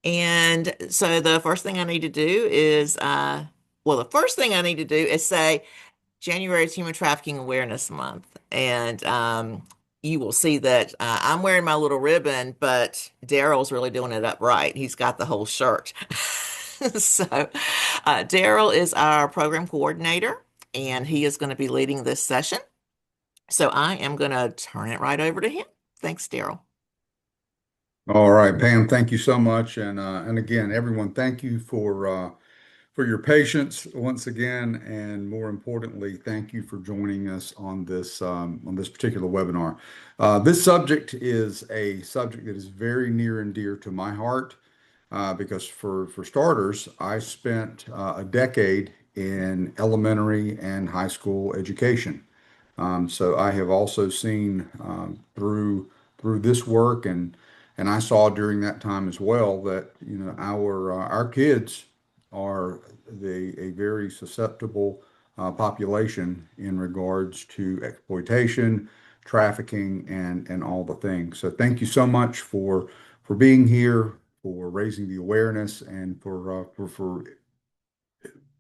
And so the first thing I need to do is, the first thing I need to do is say January is Human Trafficking Awareness Month. And you will see that I'm wearing my little ribbon, but Daryl's really doing it up right. He's got the whole shirt. So Daryl is our program coordinator, and he is going to be leading this session. So I am going to turn it right over to him. Thanks, Daryl. All right, Pam, thank you so much. And again, everyone, thank you for your patience once again, and more importantly, thank you for joining us on this particular webinar. This subject is a subject that is very near and dear to my heart because for starters, I spent a decade in elementary and high school education. So I have also seen through this work, and I saw during that time as well that our kids are a very susceptible population in regards to exploitation, trafficking, and all the things. So thank you so much for being here, for raising the awareness, and for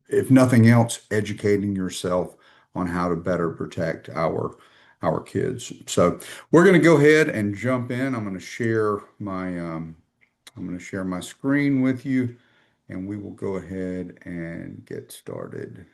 if nothing else, educating yourself on how to better protect our kids. So we're going to go ahead and jump in. I'm going to share my screen with you, and we will go ahead and get started.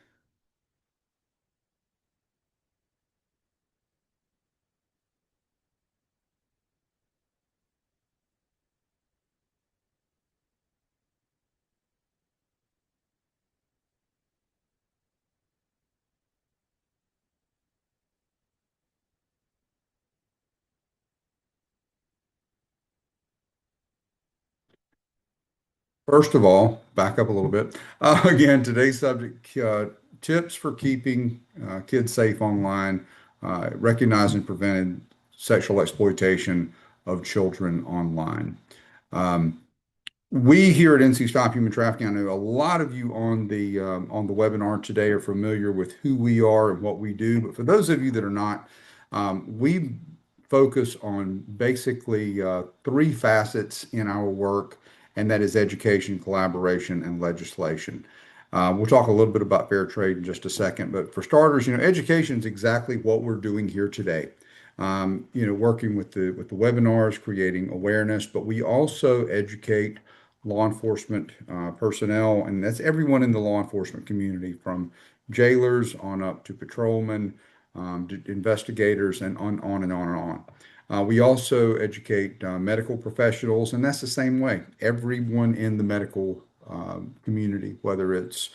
First of all, back up a little bit. Again, today's subject, tips for keeping kids safe online, recognizing and preventing sexual exploitation of children online. Um, We here at NC Stop Human Trafficking, I know a lot of you on the webinar today are familiar with who we are and what we do, but for those of you that are not, we focus on basically three facets in our work, and that is education, collaboration, and legislation. We'll talk a little bit about fair trade in just a second, but for starters, education is exactly what we're doing here today. Working with the webinars, creating awareness, but we also educate law enforcement personnel, and that's everyone in the law enforcement community, from jailers on up to patrolmen, investigators, and on and on and on. We also educate medical professionals, and that's the same way. Everyone in the medical community, whether it's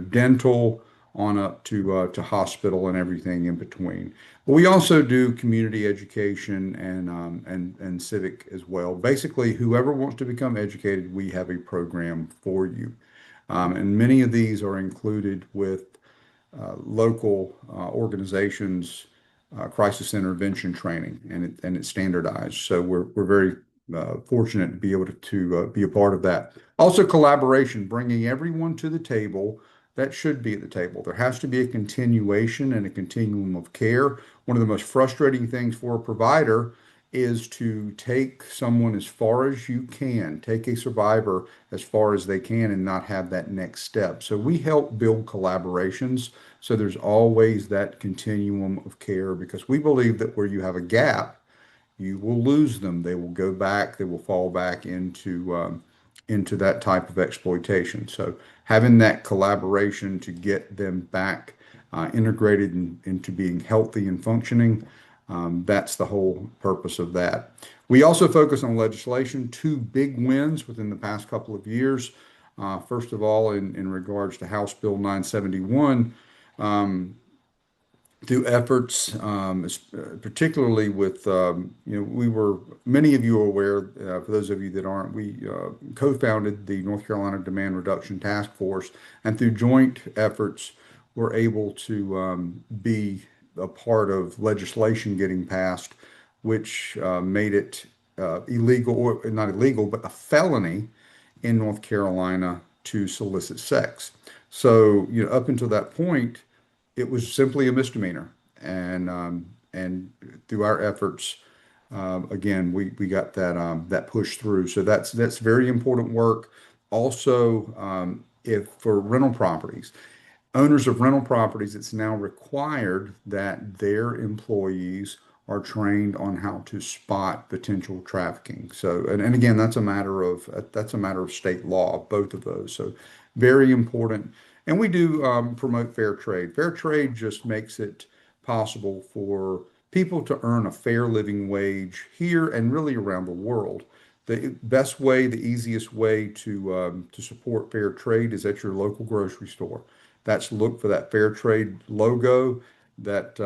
dental on up to hospital and everything in between. But we also do community education and civic as well. Basically, whoever wants to become educated, we have a program for you. And many of these are included with local organizations, crisis intervention training, and it's standardized. So we're very fortunate to be able to be a part of that. Also, collaboration, bringing everyone to the table that should be at the table. There has to be a continuation and a continuum of care. One of the most frustrating things for a provider is to take someone as far as you can, take a survivor as far as they can, and not have that next step. So we help build collaborations. So there's always that continuum of care, because we believe that where you have a gap, you will lose them. They will go back, they will fall back into that type of exploitation. So having that collaboration to get them back integrated into being healthy and functioning, that's the whole purpose of that. We also focus on legislation, two big wins within the past couple of years. First of all, in regards to House Bill 971, um, through efforts, particularly with, many of you are aware, for those of you that aren't, we co-founded the North Carolina Demand Reduction Task Force, and through joint efforts, we're able to be a part of legislation getting passed, which made it illegal, or not illegal, but a felony in North Carolina to solicit sex. So, up until that point, it was simply a misdemeanor. And through our efforts, again, we got that push through. So that's very important work. Also, if for rental properties, owners of rental properties, it's now required that their employees are trained on how to spot potential trafficking. So, and again, that's a matter of state law, both of those. So, very important. And we do promote fair trade. Fair trade just makes it possible for people to earn a fair living wage here and really around the world. The best way, the easiest way to support fair trade is at your local grocery store. That's look for that fair trade logo, that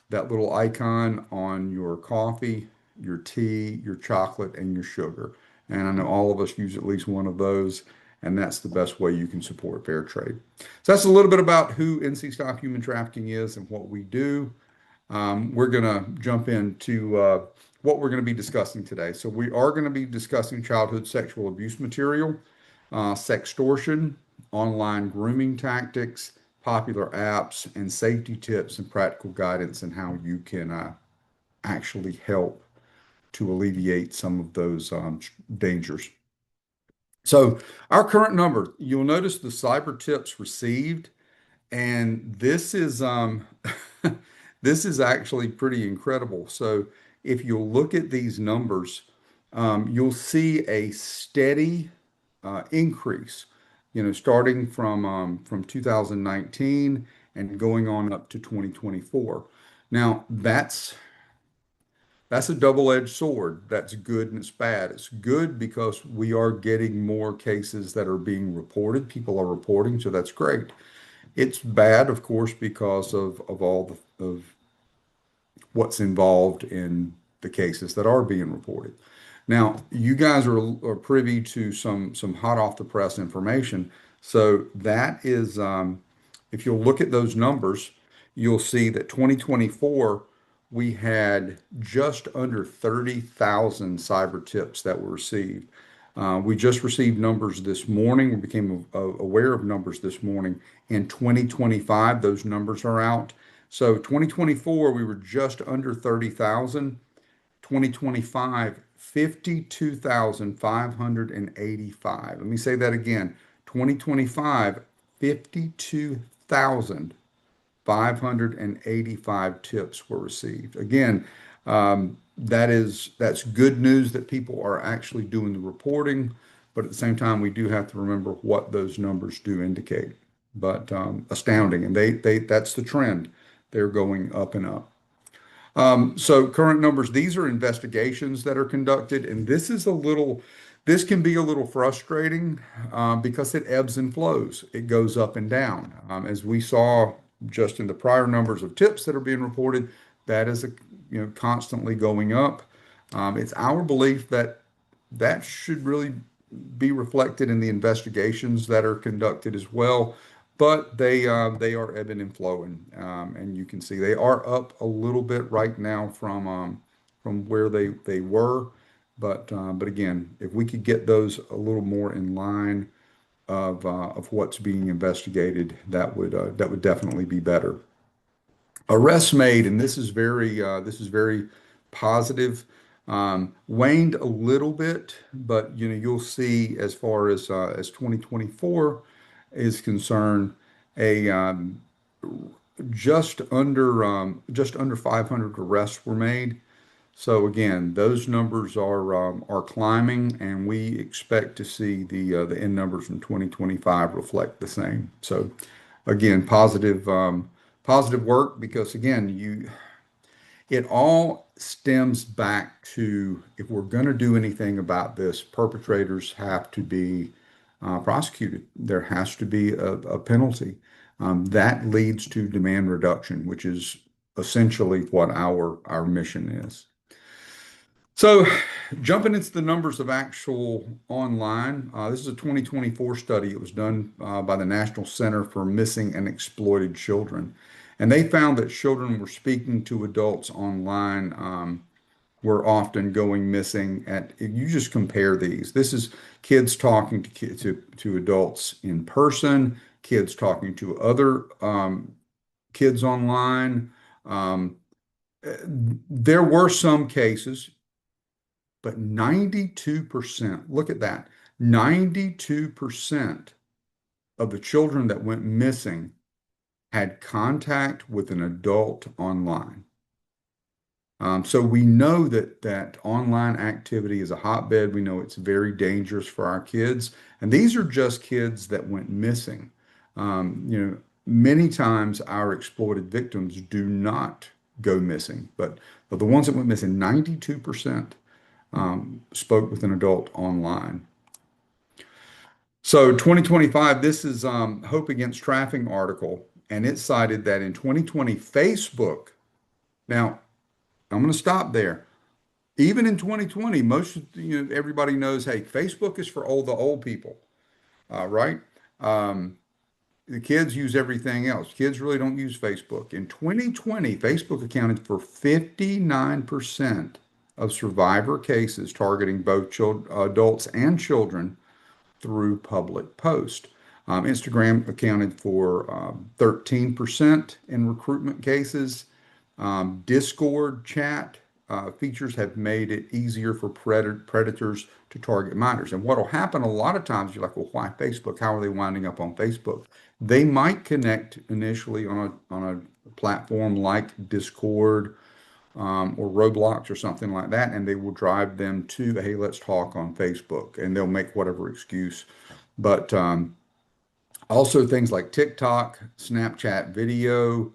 that little icon on your coffee, your tea, your chocolate, and your sugar. And I know all of us use at least one of those, and that's the best way you can support fair trade. So that's a little bit about who NC Stop Human Trafficking is and what we do. We're going to jump into what we're going to be discussing today. So we are going to be discussing childhood sexual abuse material, sextortion, online grooming tactics, popular apps, and safety tips and practical guidance and how you can actually help to alleviate some of those dangers. So our current number, you'll notice the cyber tips received, and this is this is actually pretty incredible. So if you'll look at these numbers, you'll see a steady increase, starting from 2019 and going on up to 2024. Now, that's a double-edged sword. That's good and it's bad. It's good because we are getting more cases that are being reported. People are reporting, so that's great. It's bad, of course, because of all of what's involved in the cases that are being reported. Now, you guys are privy to some hot off the press information. So that is, if you'll look at those numbers, you'll see that 2024 we had just under 30,000 cyber tips that were received. We just received numbers this morning. We became aware of numbers this morning. In 2025, those numbers are out. So 2024, we were just under 30,000. 2025, 52,585. Let me say that again. 2025, 52,585 tips were received. Again, that's good news that people are actually doing the reporting, but at the same time, we do have to remember what those numbers do indicate. But astounding, and that's the trend. They're going up and up. So current numbers, these are investigations that are conducted, and this can be a little frustrating because it ebbs and flows. It goes up and down. As we saw just in the prior numbers of tips that are being reported, that is constantly going up. It's our belief that that should really be reflected in the investigations that are conducted as well. But they are ebbing and flowing, and you can see they are up a little bit right now from where they were. But again, if we could get those a little more in line of what's being investigated, that would definitely be better. Arrests made, and this is very positive. Waned a little bit, but you'll see as far as 2024 is concerned, a just under 500 arrests were made. So again, those numbers are climbing, and we expect to see the end numbers from 2025 reflect the same. So again, positive work because again, it all stems back to if we're going to do anything about this, perpetrators have to be prosecuted. There has to be a penalty. That leads to demand reduction, which is essentially what our mission is. So, jumping into the numbers of actual online, this is a 2024 study. It was done by the National Center for Missing and Exploited Children. And they found that children were speaking to adults online, were often going missing if you just compare these. This is kids talking to adults in person, kids talking to other kids online. Um, Uh, There were some cases, but 92%, look at that, 92% of the children that went missing had contact with an adult online. So we know that online activity is a hotbed. We know it's very dangerous for our kids, and these are just kids that went missing. Many times our exploited victims do not go missing, but of the ones that went missing, 92% spoke with an adult online. So 2025, this is Hope Against Trafficking article, and it cited that in 2020, Facebook. Now, I'm going to stop there. Even in 2020, everybody knows, hey, Facebook is for the old people, right? Um, the kids use everything else. Kids really don't use Facebook. In 2020, Facebook accounted for 59% of survivor cases targeting both adults and children through public post. Instagram accounted for 13% in recruitment cases. Discord chat features have made it easier for predators to target minors. And what will happen a lot of times, you're like, well, why Facebook? How are they winding up on Facebook? They might connect initially on a platform like Discord or Roblox or something like that, and they will drive them to, hey, let's talk on Facebook, and they'll make whatever excuse. But also things like TikTok, Snapchat video,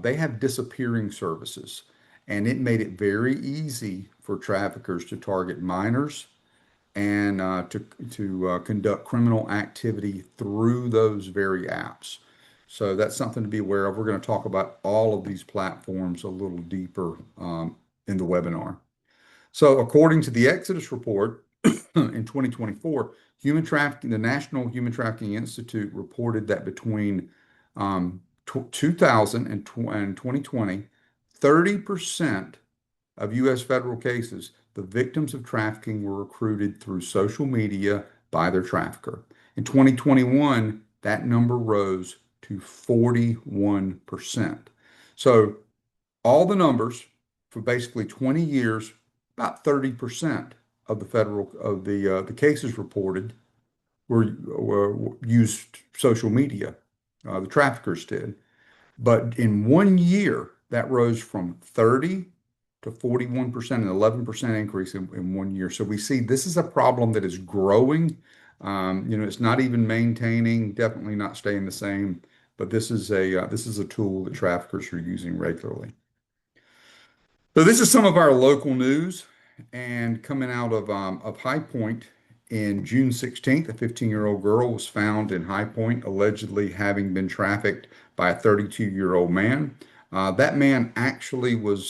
they have disappearing services, and it made it very easy for traffickers to target minors and to conduct criminal activity through those very apps. So that's something to be aware of. We're going to talk about all of these platforms a little deeper in the webinar. So, according to the Exodus report in 2024, the National Human Trafficking Institute reported that between 2000 and 2020, 30% of U.S. federal cases, the victims of trafficking were recruited through social media by their trafficker. In 2021, that number rose to 41%. So all the numbers for basically 20 years, about 30% of the cases reported were used social media. The traffickers did. But in 1 year, that rose from 30 to 41%, an 11% increase in 1 year. So we see this is a problem that is growing. It's not even maintaining, definitely not staying the same. But this is a tool that traffickers are using regularly. So this is some of our local news, and coming out of High Point in June 16th, a 15-year-old girl was found in High Point, allegedly having been trafficked by a 32-year-old man. That man actually was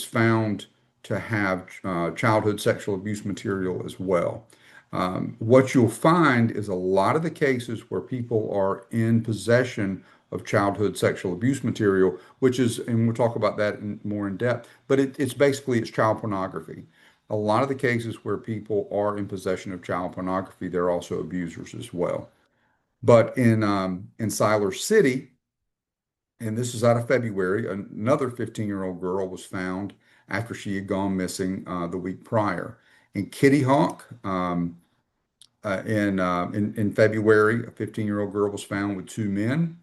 found to have childhood sexual abuse material as well. What you'll find is a lot of the cases where people are in possession of childhood sexual abuse material, which is, and we'll talk about that more in depth, but it's child pornography. A lot of the cases where people are in possession of child pornography, they're also abusers as well. But in Siler City, and this is out of February, another 15-year-old girl was found after she had gone missing the week prior. In Kitty Hawk, in February, a 15-year-old girl was found with two men.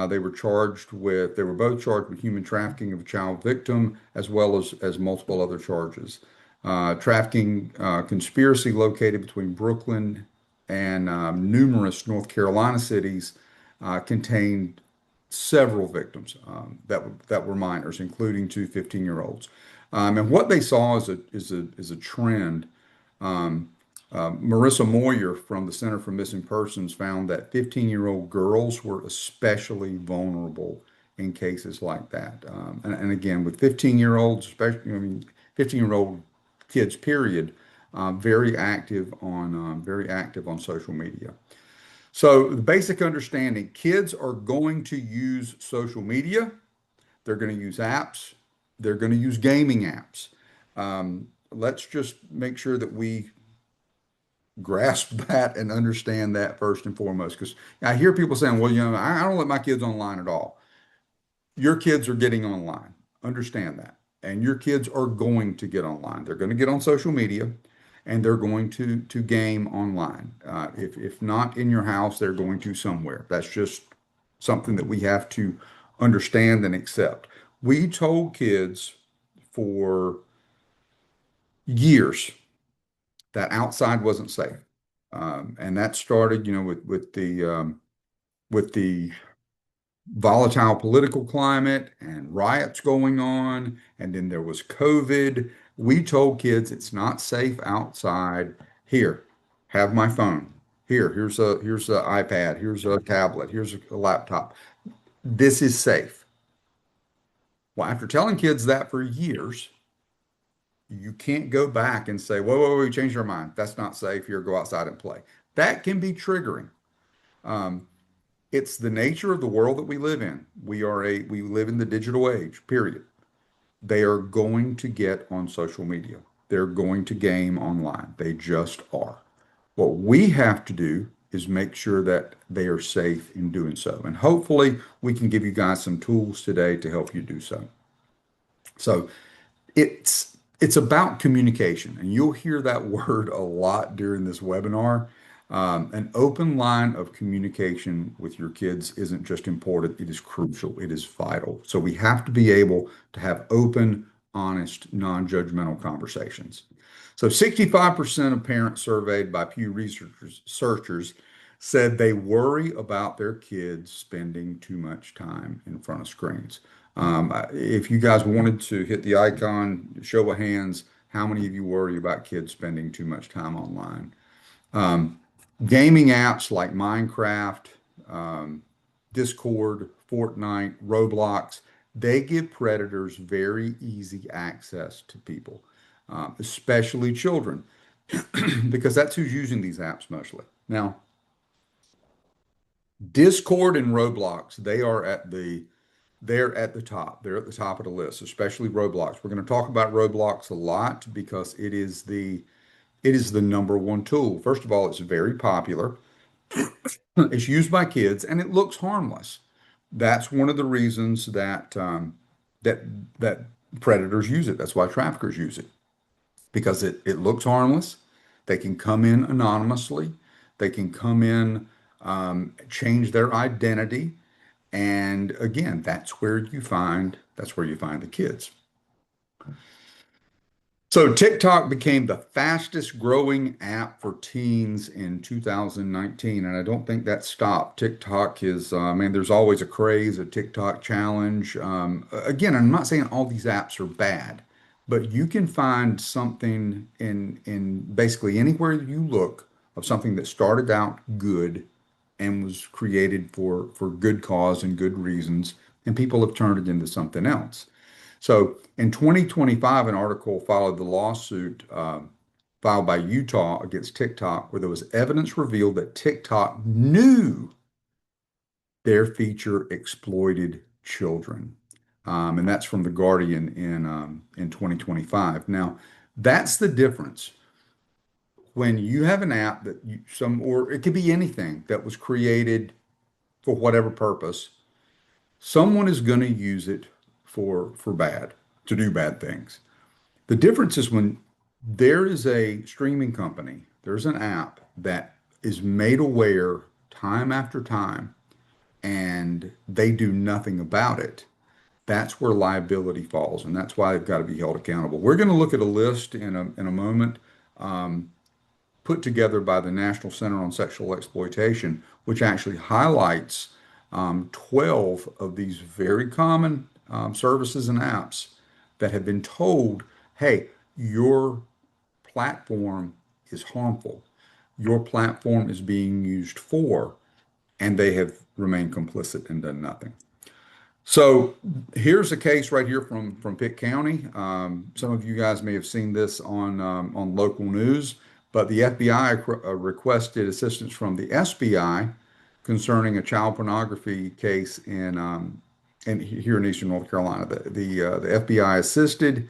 They were both charged with human trafficking of a child victim, as well as multiple other charges. Trafficking conspiracy located between Brooklyn and numerous North Carolina cities contained several victims that were minors, including two 15-year-olds. And what they saw is a trend. Marissa Moyer from the Center for Missing Persons found that 15-year-old girls were especially vulnerable in cases like that. And again, with 15-year-olds, especially, 15-year-old kids, period, very active on social media. So the basic understanding, kids are going to use social media. They're going to use apps. They're going to use gaming apps. Let's just make sure that we grasp that and understand that first and foremost. Because I hear people saying, well, I don't let my kids online at all. Your kids are getting online. Understand that. And your kids are going to get online. They're going to get on social media and they're going to game online. If not in your house, they're going to somewhere. That's just something that we have to understand and accept. We told kids for years that outside wasn't safe. And that started, with the volatile political climate and riots going on, and then there was COVID. We told kids it's not safe outside. Here, have my phone. Here's a iPad, here's a tablet, here's a laptop. This is safe. Well, after telling kids that for years, you can't go back and say, whoa, whoa, whoa, we changed our mind. That's not safe. Here, go outside and play. That can be triggering. Um, it's the nature of the world that we live in. We live in the digital age, period. They are going to get on social media. They're going to game online. They just are. What we have to do is make sure that they are safe in doing so. And hopefully we can give you guys some tools today to help you do so. So it's about communication, and you'll hear that word a lot during this webinar. An open line of communication with your kids isn't just important, it is crucial, it is vital. So we have to be able to have open, honest, non-judgmental conversations. So 65% of parents surveyed by Pew researchers said they worry about their kids spending too much time in front of screens. If you guys wanted to hit the icon, show of hands, how many of you worry about kids spending too much time online? Um, Gaming apps like Minecraft, um, Discord, Fortnite, Roblox, they give predators very easy access to people, especially children, because that's who's using these apps mostly. Now, Discord and Roblox, they're at the top. They're at the top of the list, especially Roblox. We're going to talk about Roblox a lot because it is the number one tool. First of all, it's very popular. It's used by kids and it looks harmless. That's one of the reasons that that predators use it. That's why traffickers use it because it looks harmless. They can come in anonymously. They can come in, change their identity, and again, that's where you find the kids. So TikTok became the fastest growing app for teens in 2019, and I don't think that stopped. TikTok is, man, there's always a craze, a TikTok challenge. Again, I'm not saying all these apps are bad, but you can find something in basically anywhere you look of something that started out good and was created for good cause and good reasons, and people have turned it into something else. So in 2025, an article followed the lawsuit filed by Utah against TikTok, where there was evidence revealed that TikTok knew their feature exploited children. And that's from The Guardian in 2025. Now, that's the difference. When you have an app or it could be anything that was created for whatever purpose, someone is going to use it for bad, to do bad things. The difference is when there is a streaming company, there's an app that is made aware time after time, and they do nothing about it. That's where liability falls, and that's why they've got to be held accountable. We're going to look at a list in a moment, put together by the National Center on Sexual Exploitation, which actually highlights 12 of these very common services and apps that have been told, hey, your platform is harmful. Your platform is being used for, and they have remained complicit and done nothing. So here's a case right here from Pitt County. Some of you guys may have seen this on local news, but the FBI requested assistance from the SBI concerning a child pornography case in here in Eastern North Carolina. The FBI assisted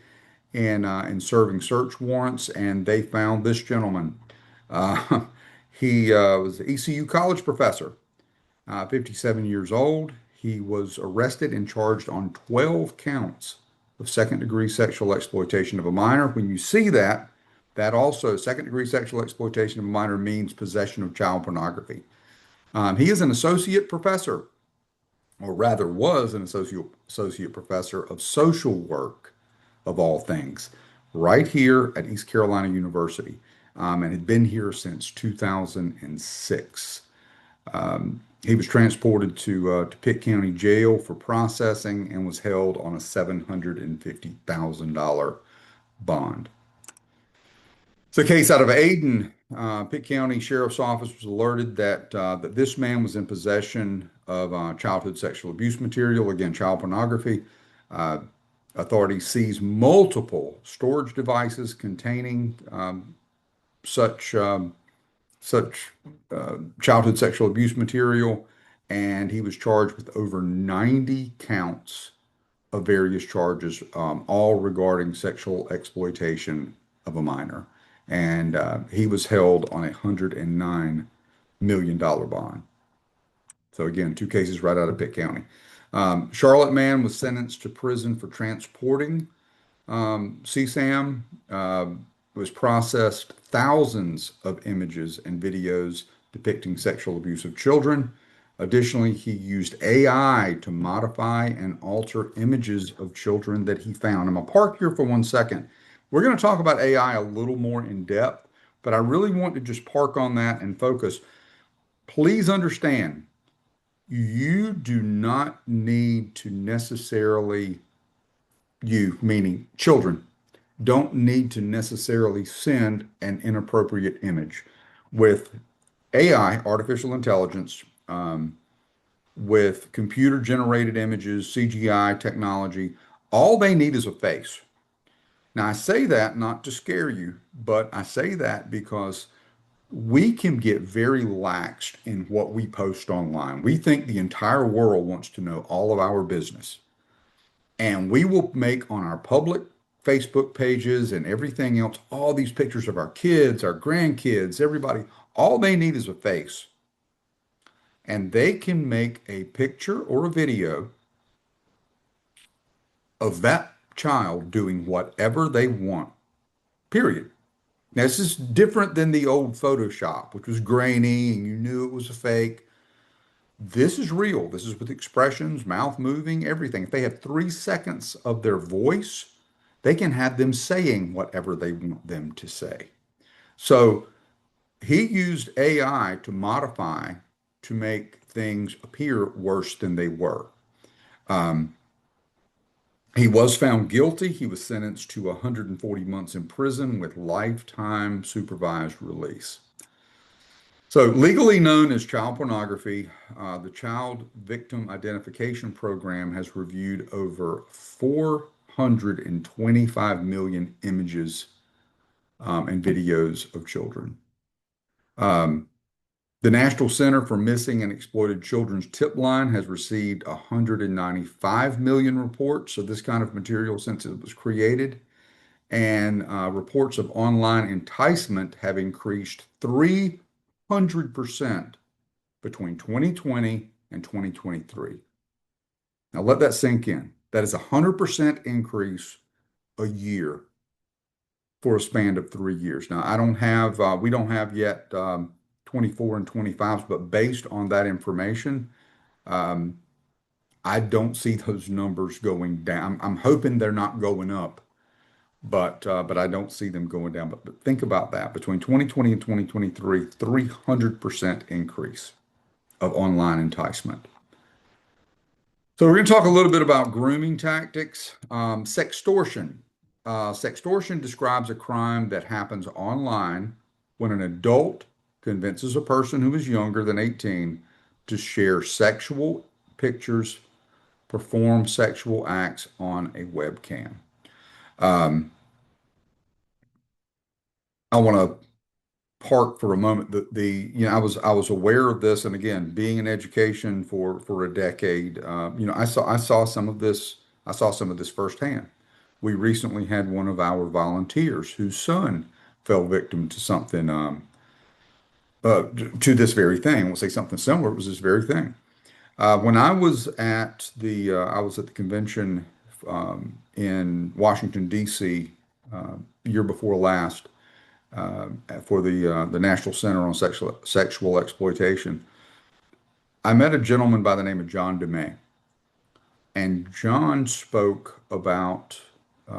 in serving search warrants, and they found this gentleman. Uh, he was an ECU college professor, 57 years old. He was arrested and charged on 12 counts of second-degree sexual exploitation of a minor. When you see that, that also second-degree sexual exploitation of a minor means possession of child pornography. He is an associate professor, or rather was an associate professor of social work, of all things, right here at East Carolina University, and had been here since 2006. He was transported to Pitt County Jail for processing and was held on a $750,000 bond. It's a case out of Ayden. Pitt County Sheriff's Office was alerted that this man was in possession of childhood sexual abuse material, again, child pornography. Uh, Authorities seized multiple storage devices containing such such childhood sexual abuse material, and he was charged with over 90 counts of various charges, all regarding sexual exploitation of a minor. And he was held on a $109 million bond. So again, two cases right out of Pitt County. Charlotte man was sentenced to prison for transporting CSAM. Was processed thousands of images and videos depicting sexual abuse of children. Additionally, he used AI to modify and alter images of children that he found. I'm going to park here for 1 second. We're going to talk about AI a little more in depth, but I really want to just park on that and focus. Please understand, you do not need to necessarily, you meaning children, don't need to necessarily send an inappropriate image. With AI, artificial intelligence, with computer generated images, CGI technology, all they need is a face. Now, I say that not to scare you, but I say that because we can get very laxed in what we post online. We think the entire world wants to know all of our business. And we will make on our public Facebook pages and everything else, all these pictures of our kids, our grandkids, everybody. All they need is a face. And they can make a picture or a video of that child doing whatever they want, period. Now, this is different than the old Photoshop, which was grainy and you knew it was a fake. This is real. This is with expressions, mouth moving, everything. If they have 3 seconds of their voice, they can have them saying whatever they want them to say. So he used AI to modify to make things appear worse than they were. Um, he was found guilty. He was sentenced to 140 months in prison with lifetime supervised release. So, legally known as child pornography, the Child Victim Identification Program has reviewed over 425 million images and videos of children. Um, the National Center for Missing and Exploited Children's tip line has received 195 million reports of this kind of material since it was created. And reports of online enticement have increased 300% between 2020 and 2023. Now let that sink in. That is a 100% increase a year for a span of 3 years. Now we don't have yet 24 and 25s, but based on that information, um, I don't see those numbers going down. I'm hoping they're not going up, but I don't see them going down. But think about that. Between 2020 and 2023, 300% increase of online enticement. So we're going to talk a little bit about grooming tactics. Sextortion. Sextortion describes a crime that happens online when an adult convinces a person who is younger than 18 to share sexual pictures, perform sexual acts on a webcam. I want to park for a moment. I was aware of this, and again, being in education for a decade, I saw some of this. I saw some of this firsthand. We recently had one of our volunteers whose son fell victim to something, to this very thing. We'll say something similar. It was this very thing. When I was at the convention in Washington, D.C., year before last, for the National Center on Sexual Exploitation. I met a gentleman by the name of John DeMay, and John spoke about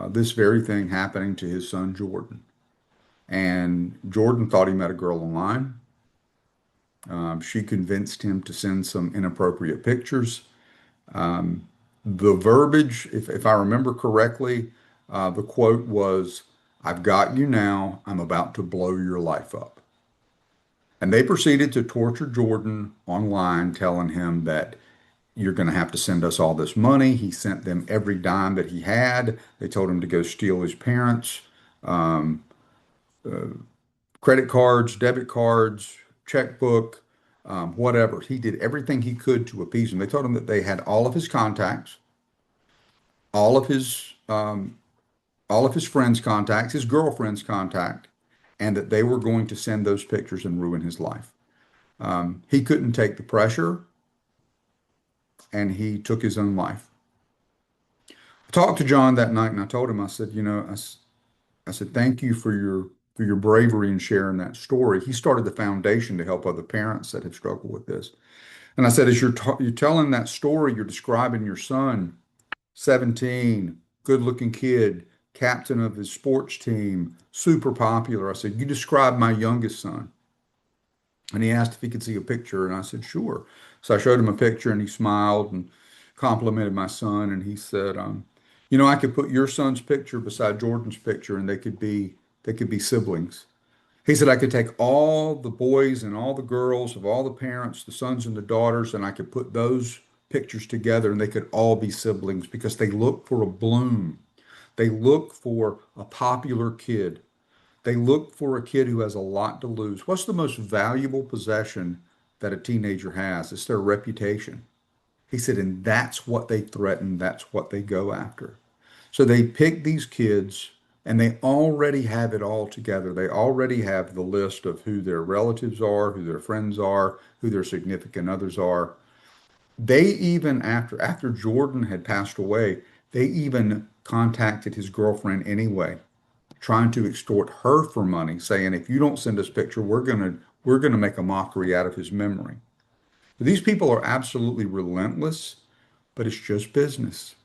this very thing happening to his son Jordan. And Jordan thought he met a girl online. She convinced him to send some inappropriate pictures. The verbiage, if I remember correctly, the quote was, "I've got you now. I'm about to blow your life up." And they proceeded to torture Jordan online, telling him that you're going to have to send us all this money. He sent them every dime that he had. They told him to go steal his parents' um, credit cards, debit cards, checkbook, whatever. He did everything he could to appease them. They told him that they had all of his contacts, all of his all of his friends' contacts, his girlfriend's contact, and that they were going to send those pictures and ruin his life. He couldn't take the pressure, and he took his own life. I talked to John that night, and I told him, I said, I said, thank you for your bravery in sharing that story. He started the foundation to help other parents that have struggled with this. And I said, as you're telling that story, you're describing your son, 17, good-looking kid, captain of his sports team, super popular. I said, you described my youngest son. And he asked if he could see a picture, and I said, sure. So I showed him a picture, and he smiled and complimented my son. And he said, I could put your son's picture beside Jordan's picture, and they could be siblings. He said I could take all the boys and all the girls of all the parents, the sons and the daughters, and I could put those pictures together, and they could all be siblings because they look for a bloom. They look for a popular kid. They look for a kid who has a lot to lose. What's the most valuable possession that a teenager has? It's their reputation. He said, and that's what they threaten. That's what they go after. So they pick these kids and they already have it all together. They already have the list of who their relatives are, who their friends are, who their significant others are. They even, after Jordan had passed away, they even contacted his girlfriend anyway, trying to extort her for money, saying, if you don't send us a picture, we're gonna make a mockery out of his memory. These people are absolutely relentless, but it's just business.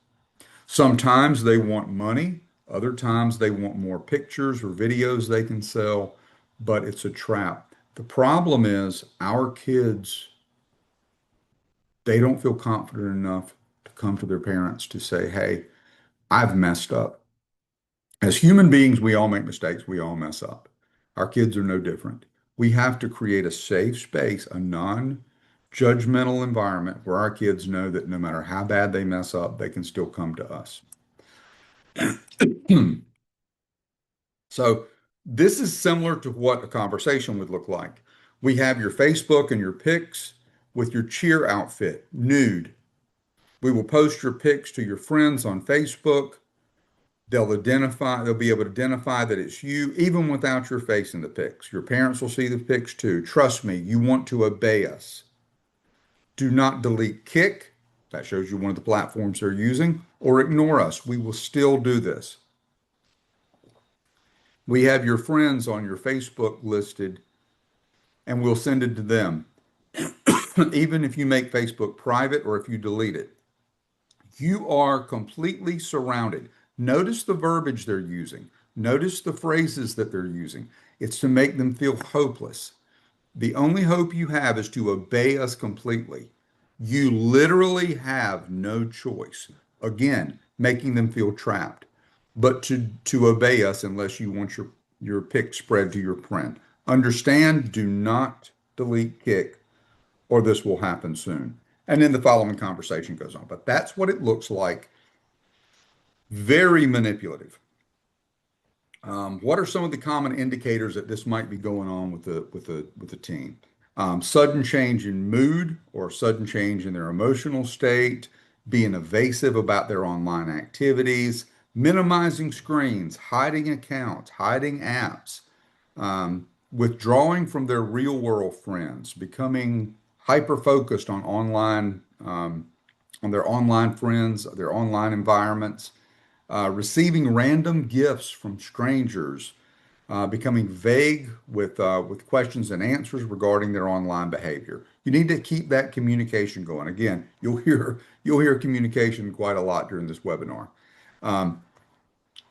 Sometimes they want money, other times they want more pictures or videos they can sell, but it's a trap. The problem is our kids, they don't feel confident enough to come to their parents to say, hey, I've messed up. As human beings, we all make mistakes, we all mess up. Our kids are no different. We have to create a safe space, a non-judgmental environment where our kids know that no matter how bad they mess up, they can still come to us. So this is similar to what a conversation would look like. We have your Facebook and your pics with your cheer outfit, nude. We will post your pics to your friends on Facebook. They'll be able to identify that it's you, even without your face in the pics. Your parents will see the pics too. Trust me, you want to obey us. Do not delete Kick. That shows you one of the platforms they're using, or ignore us. We will still do this. We have your friends on your Facebook listed, and we'll send it to them. Even if you make Facebook private or if you delete it, you are completely surrounded. Notice the verbiage they're using. Notice the phrases that they're using. It's to make them feel hopeless. The only hope you have is to obey us completely. You literally have no choice. Again, making them feel trapped, but to obey us unless you want your pick spread to your friend. Understand, do not delete Kick, or this will happen soon. And then the following conversation goes on. But that's what it looks like. Very manipulative. What are some of the common indicators that this might be going on with the teen? Sudden change in mood or sudden change in their emotional state, being evasive about their online activities, minimizing screens, hiding accounts, hiding apps, withdrawing from their real world friends, becoming hyper focused on online on their online friends, their online environments, receiving random gifts from strangers, becoming vague with questions and answers regarding their online behavior. You need to keep that communication going. Again, you'll hear communication quite a lot during this webinar. Um,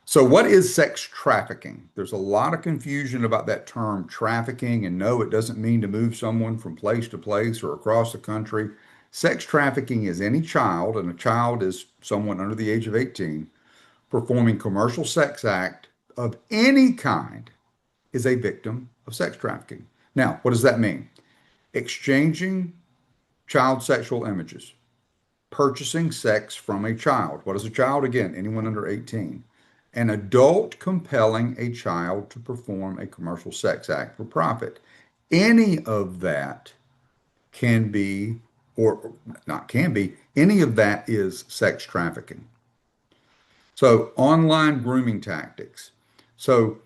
so what is sex trafficking? There's a lot of confusion about that term trafficking, and no, it doesn't mean to move someone from place to place or across the country. Sex trafficking is any child, and a child is someone under the age of 18, performing commercial sex act of any kind is a victim of sex trafficking. Now, what does that mean? Exchanging child sexual images, purchasing sex from a child. What is a child? Again, anyone under 18. An adult compelling a child to perform a commercial sex act for profit. Any of that can be, or not can be, any of that is sex trafficking. So, online grooming tactics. So,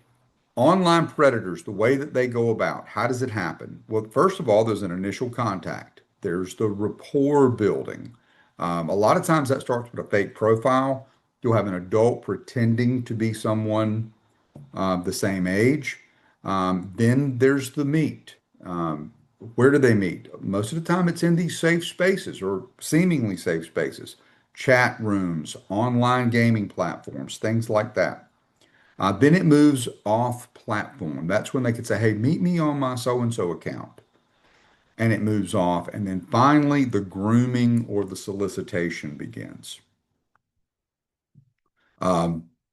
online predators, the way that they go about, how does it happen? Well, first of all, there's an initial contact. There's the rapport building. A lot of times that starts with a fake profile. You'll have an adult pretending to be someone the same age. Then there's the meet. Where do they meet? Most of the time, it's in these safe spaces or seemingly safe spaces, chat rooms, online gaming platforms, things like that. Then it moves off platform. That's when they could say, hey, meet me on my so and so account. And it moves off. And then finally, the grooming or the solicitation begins.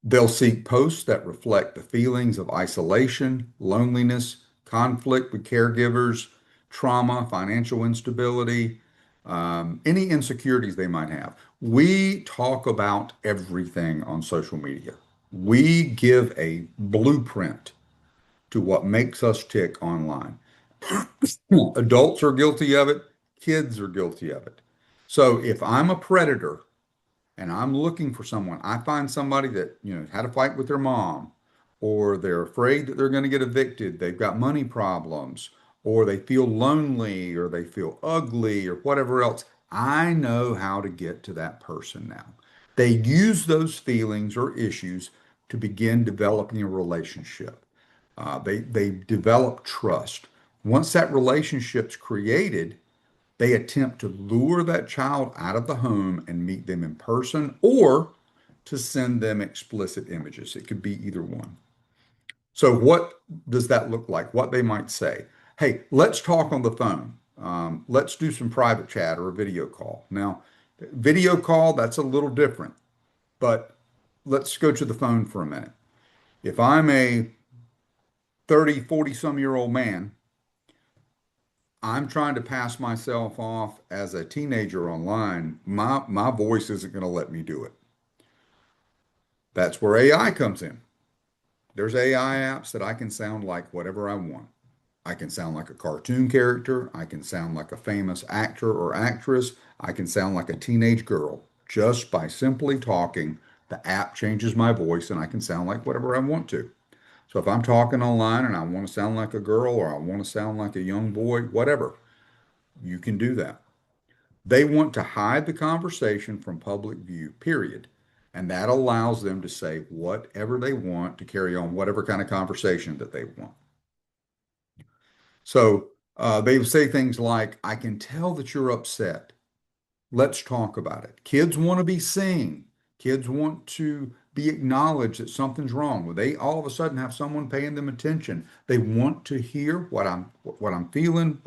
They'll seek posts that reflect the feelings of isolation, loneliness, conflict with caregivers, trauma, financial instability, any insecurities they might have. We talk about everything on social media. We give a blueprint to what makes us tick online. Adults are guilty of it, kids are guilty of it. So if I'm a predator and I'm looking for someone, I find somebody that, had a fight with their mom, or they're afraid that they're going to get evicted, they've got money problems, or they feel lonely, or they feel ugly, or whatever else. I know how to get to that person now. They use those feelings or issues to begin developing a relationship. They develop trust. Once that relationship's created, they attempt to lure that child out of the home and meet them in person or to send them explicit images. It could be either one. So, what does that look like? What they might say, hey, let's talk on the phone. Let's do some private chat or a video call. Now, video call, that's a little different, but let's go to the phone for a minute. If I'm a 30, 40 some year old man, I'm trying to pass myself off as a teenager online. My voice isn't going to let me do it. That's where AI comes in. There's AI apps that I can sound like whatever I want. I can sound like a cartoon character. I can sound like a famous actor or actress. I can sound like a teenage girl. Just by simply talking, the app changes my voice and I can sound like whatever I want to. So if I'm talking online and I want to sound like a girl or I want to sound like a young boy, whatever, you can do that. They want to hide the conversation from public view, period. And that allows them to say whatever they want to carry on whatever kind of conversation that they want. So they say things like, I can tell that you're upset. Let's talk about it. Kids want to be seen. Kids want to be acknowledged that something's wrong. Well, they all of a sudden have someone paying them attention. They want to hear what I'm feeling,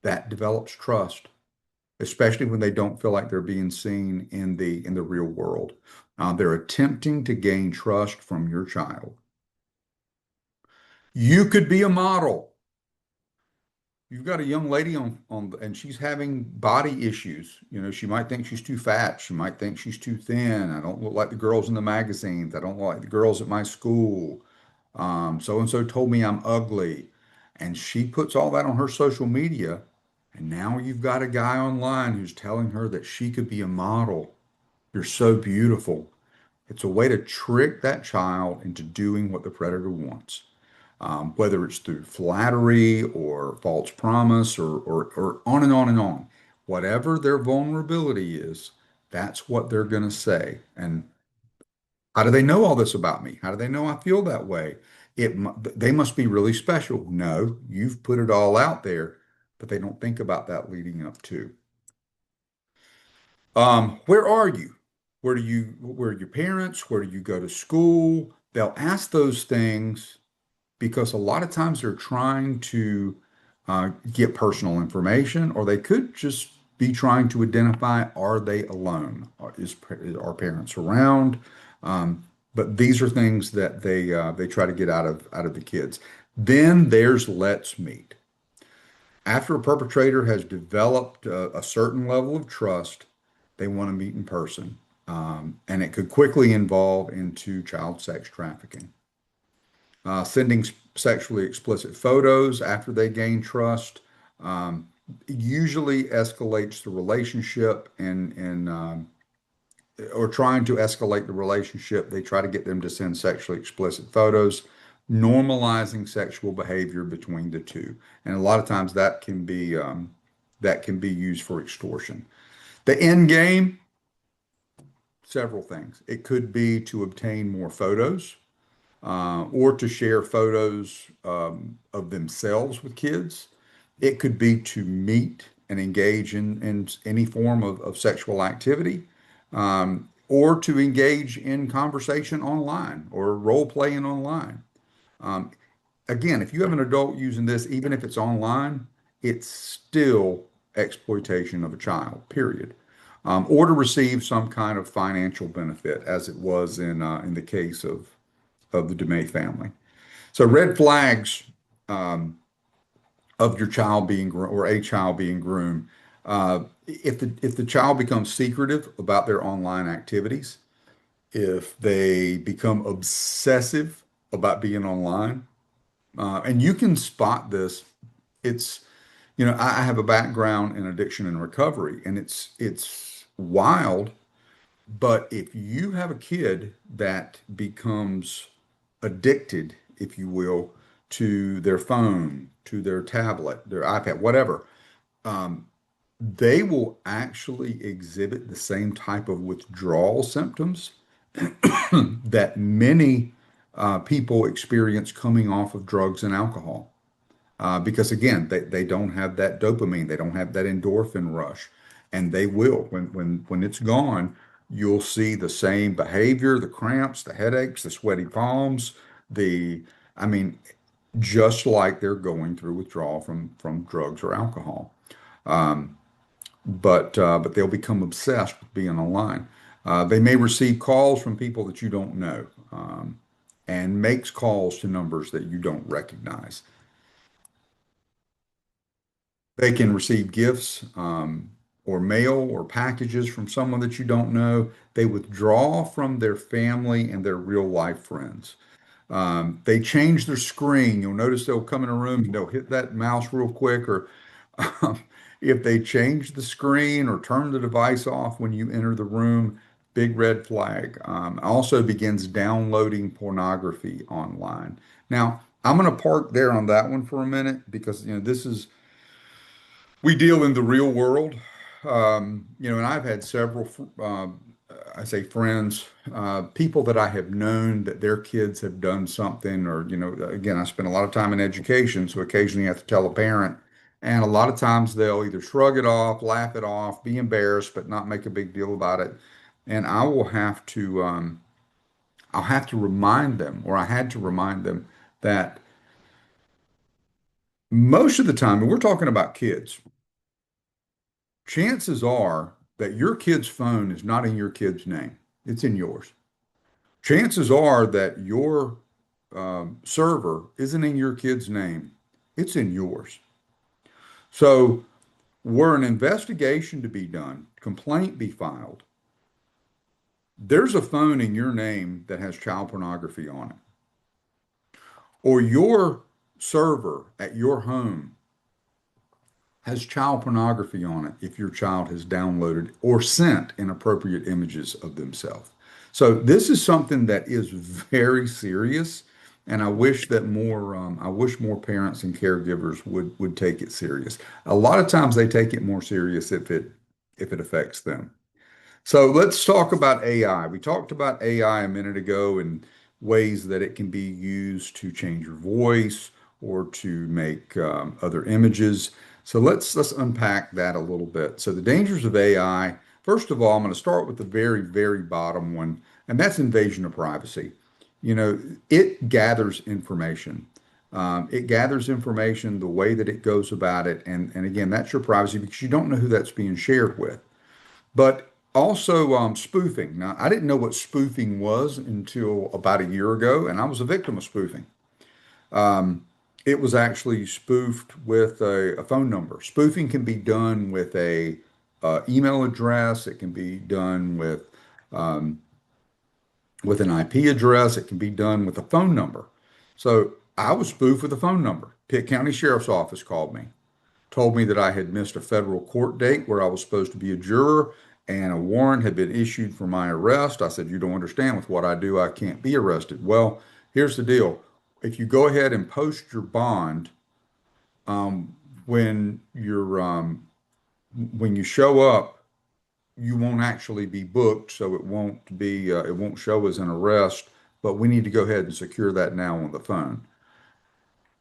that develops trust, especially when they don't feel like they're being seen in the real world. They're attempting to gain trust from your child. You could be a model. You've got a young lady and she's having body issues. She might think she's too fat. She might think she's too thin. I don't look like the girls in the magazines. I don't look like the girls at my school. So and so told me I'm ugly. And she puts all that on her social media. And now you've got a guy online who's telling her that she could be a model. You're so beautiful. It's a way to trick that child into doing what the predator wants, whether it's through flattery or false promise or on and on and on. whatever their vulnerability is, that's what they're going to say. And how do they know all this about me? How do they know I feel that way? They must be really special. No, you've put it all out there, but they don't think about that leading up to. Where are you? Where are your parents? Where do you go to school? They'll ask those things because a lot of times they're trying to get personal information, or they could just be trying to identify, are they alone? Are parents around? But these are things that they try to get out of the kids. Then there's let's meet. After a perpetrator has developed a certain level of trust, they want to meet in person. And it could quickly involve into child sex trafficking. Sending sexually explicit photos after they gain trust um, usually escalates the relationship and or trying to escalate the relationship. They try to get them to send sexually explicit photos, normalizing sexual behavior between the two. And a lot of times that can be used for extortion. The end game, several things. It could be to obtain more photos or to share photos of themselves with kids. It could be to meet and engage in any form of sexual activity, or to engage in conversation online or role playing online. Um, Again, if you have an adult using this, even if it's online, it's still exploitation of a child, period. Or to receive some kind of financial benefit, as it was in the case of the DeMay family. So red flags of your child being or a child being groomed. If the child becomes secretive about their online activities, if they become obsessive about being online, and you can spot this. It's, I have a background in addiction and recovery, and it's wild. But if you have a kid that becomes addicted, if you will, to their phone, to their tablet, their iPad, whatever, um, they will actually exhibit the same type of withdrawal symptoms that many people experience coming off of drugs and alcohol. Because again, they don't have that dopamine, they don't have that endorphin rush, and they will when it's gone. You'll see the same behavior, the cramps, the headaches, the sweaty palms, the I mean, just like they're going through withdrawal from drugs or alcohol. But they'll become obsessed with being online. They may receive calls from people that you don't know, and makes calls to numbers that you don't recognize. They can receive gifts or mail or packages from someone that you don't know. They withdraw from their family and their real life friends. They change their screen. You'll notice they'll come in a room and they'll hit that mouse real quick, or um, if they change the screen or turn the device off when you enter the room, big red flag. Also begins downloading pornography online. Now, I'm going to park there on that one for a minute because this is we deal in the real world. And I've had several, I say friends, people that I have known that their kids have done something, or, again, I spend a lot of time in education, so occasionally you have to tell a parent. And a lot of times they'll either shrug it off, laugh it off, be embarrassed, but not make a big deal about it. And I'll have to remind them, or I had to remind them that most of the time, and we're talking about kids, chances are that your kid's phone is not in your kid's name. It's in yours. Chances are that your server isn't in your kid's name. It's in yours. So, were an investigation to be done, complaint be filed, there's a phone in your name that has child pornography on it, or your server at your home has child pornography on it if your child has downloaded or sent inappropriate images of themselves. So this is something that is very serious. And I wish more parents and caregivers would take it serious. A lot of times they take it more serious if it affects them. So let's talk about AI. We talked about AI a minute ago and ways that it can be used to change your voice or to make other images. So let's unpack that a little bit. So the dangers of AI. First of all, I'm going to start with the very, very bottom one, and that's invasion of privacy. You know, it gathers information. It gathers information the way that it goes about it, and again, that's your privacy because you don't know who that's being shared with. But also spoofing. Now, I didn't know what spoofing was until about a year ago, and I was a victim of spoofing. It was actually spoofed with a phone number. Spoofing can be done with a email address. It can be done with an IP address. It can be done with a phone number. So I was spoofed with a phone number. Pitt County Sheriff's Office called me, told me that I had missed a federal court date where I was supposed to be a juror and a warrant had been issued for my arrest. I said, "You don't understand. With what I do, I can't be arrested." Well, here's the deal. If you go ahead and post your bond, um, when when you show up, you won't actually be booked, so it won't show as an arrest, but we need to go ahead and secure that now on the phone.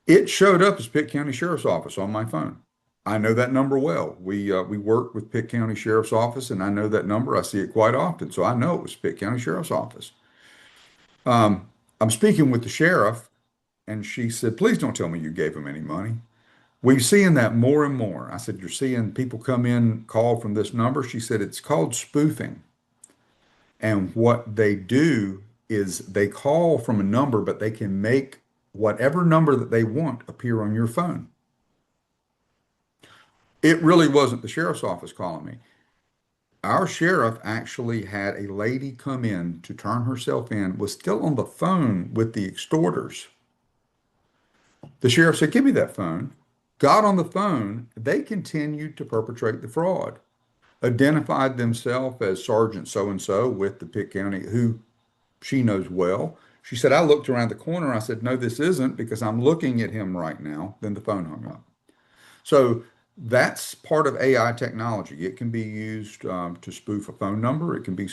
It showed up as Pitt County Sheriff's Office on my phone. I know that number well. We work with Pitt County Sheriff's Office, and I know that number. I see it quite often, so I know it was Pitt County Sheriff's Office. I'm speaking with the sheriff, and she said, "Please don't tell me you gave him any money." We're seeing that more and more. I said, "You're seeing people come in, call from this number?" She said, "It's called spoofing. And what they do is they call from a number, but they can make whatever number that they want appear on your phone." It really wasn't the sheriff's office calling me. Our sheriff actually had a lady come in to turn herself in, was still on the phone with the extorters. The sheriff said, "Give me that phone." Got on the phone. They continued to perpetrate the fraud. Identified themselves as Sergeant so and so with the Pitt County, who she knows well. She said, "I looked around the corner." I said, "No, this isn't because I'm looking at him right now." Then the phone hung up. So that's part of AI technology. It can be used to spoof a phone number. It can be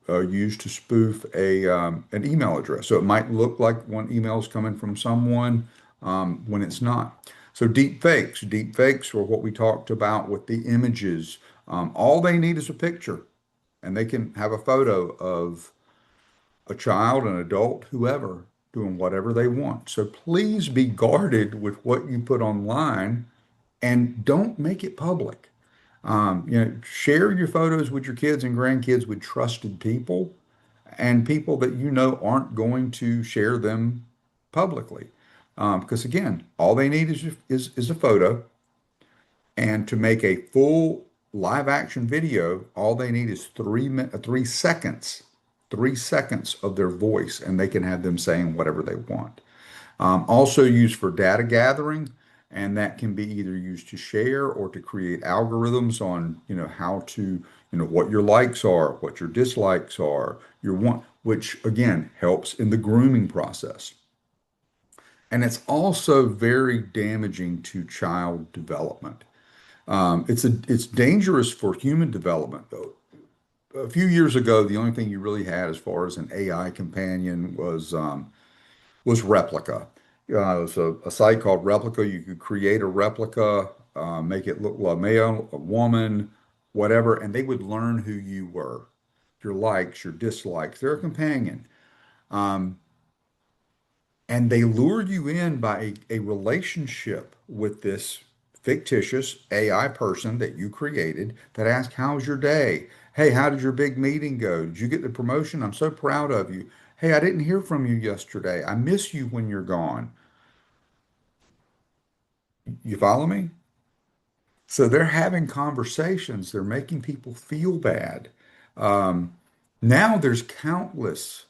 used to spoof an email address. So it might look like one email is coming from someone when it's not. So deep fakes are what we talked about with the images. All they need is a picture, and they can have a photo of a child, an adult, whoever, doing whatever they want. So please be guarded with what you put online and don't make it public. Share your photos with your kids and grandkids with trusted people and people that you know aren't going to share them publicly. Because again, all they need is a photo, and to make a full live action video, all they need is 3 seconds, 3 seconds of their voice, and they can have them saying whatever they want. Also used for data gathering, and that can be either used to share or to create algorithms on, how to, what your likes are, what your dislikes are, your want, which again helps in the grooming process. And it's also very damaging to child development. It's dangerous for human development, though. A few years ago, the only thing you really had as far as an AI companion was Replica. It was a site called Replica. You could create a replica, make it look like a male, a woman, whatever, and they would learn who you were, your likes, your dislikes. They're a companion. Um, and they lure you in by a relationship with this fictitious AI person that you created that asks, "How's your day? Hey, how did your big meeting go? Did you get the promotion? I'm so proud of you. Hey, I didn't hear from you yesterday. I miss you when you're gone." You follow me? So they're having conversations, they're making people feel bad. Um, Now there's countless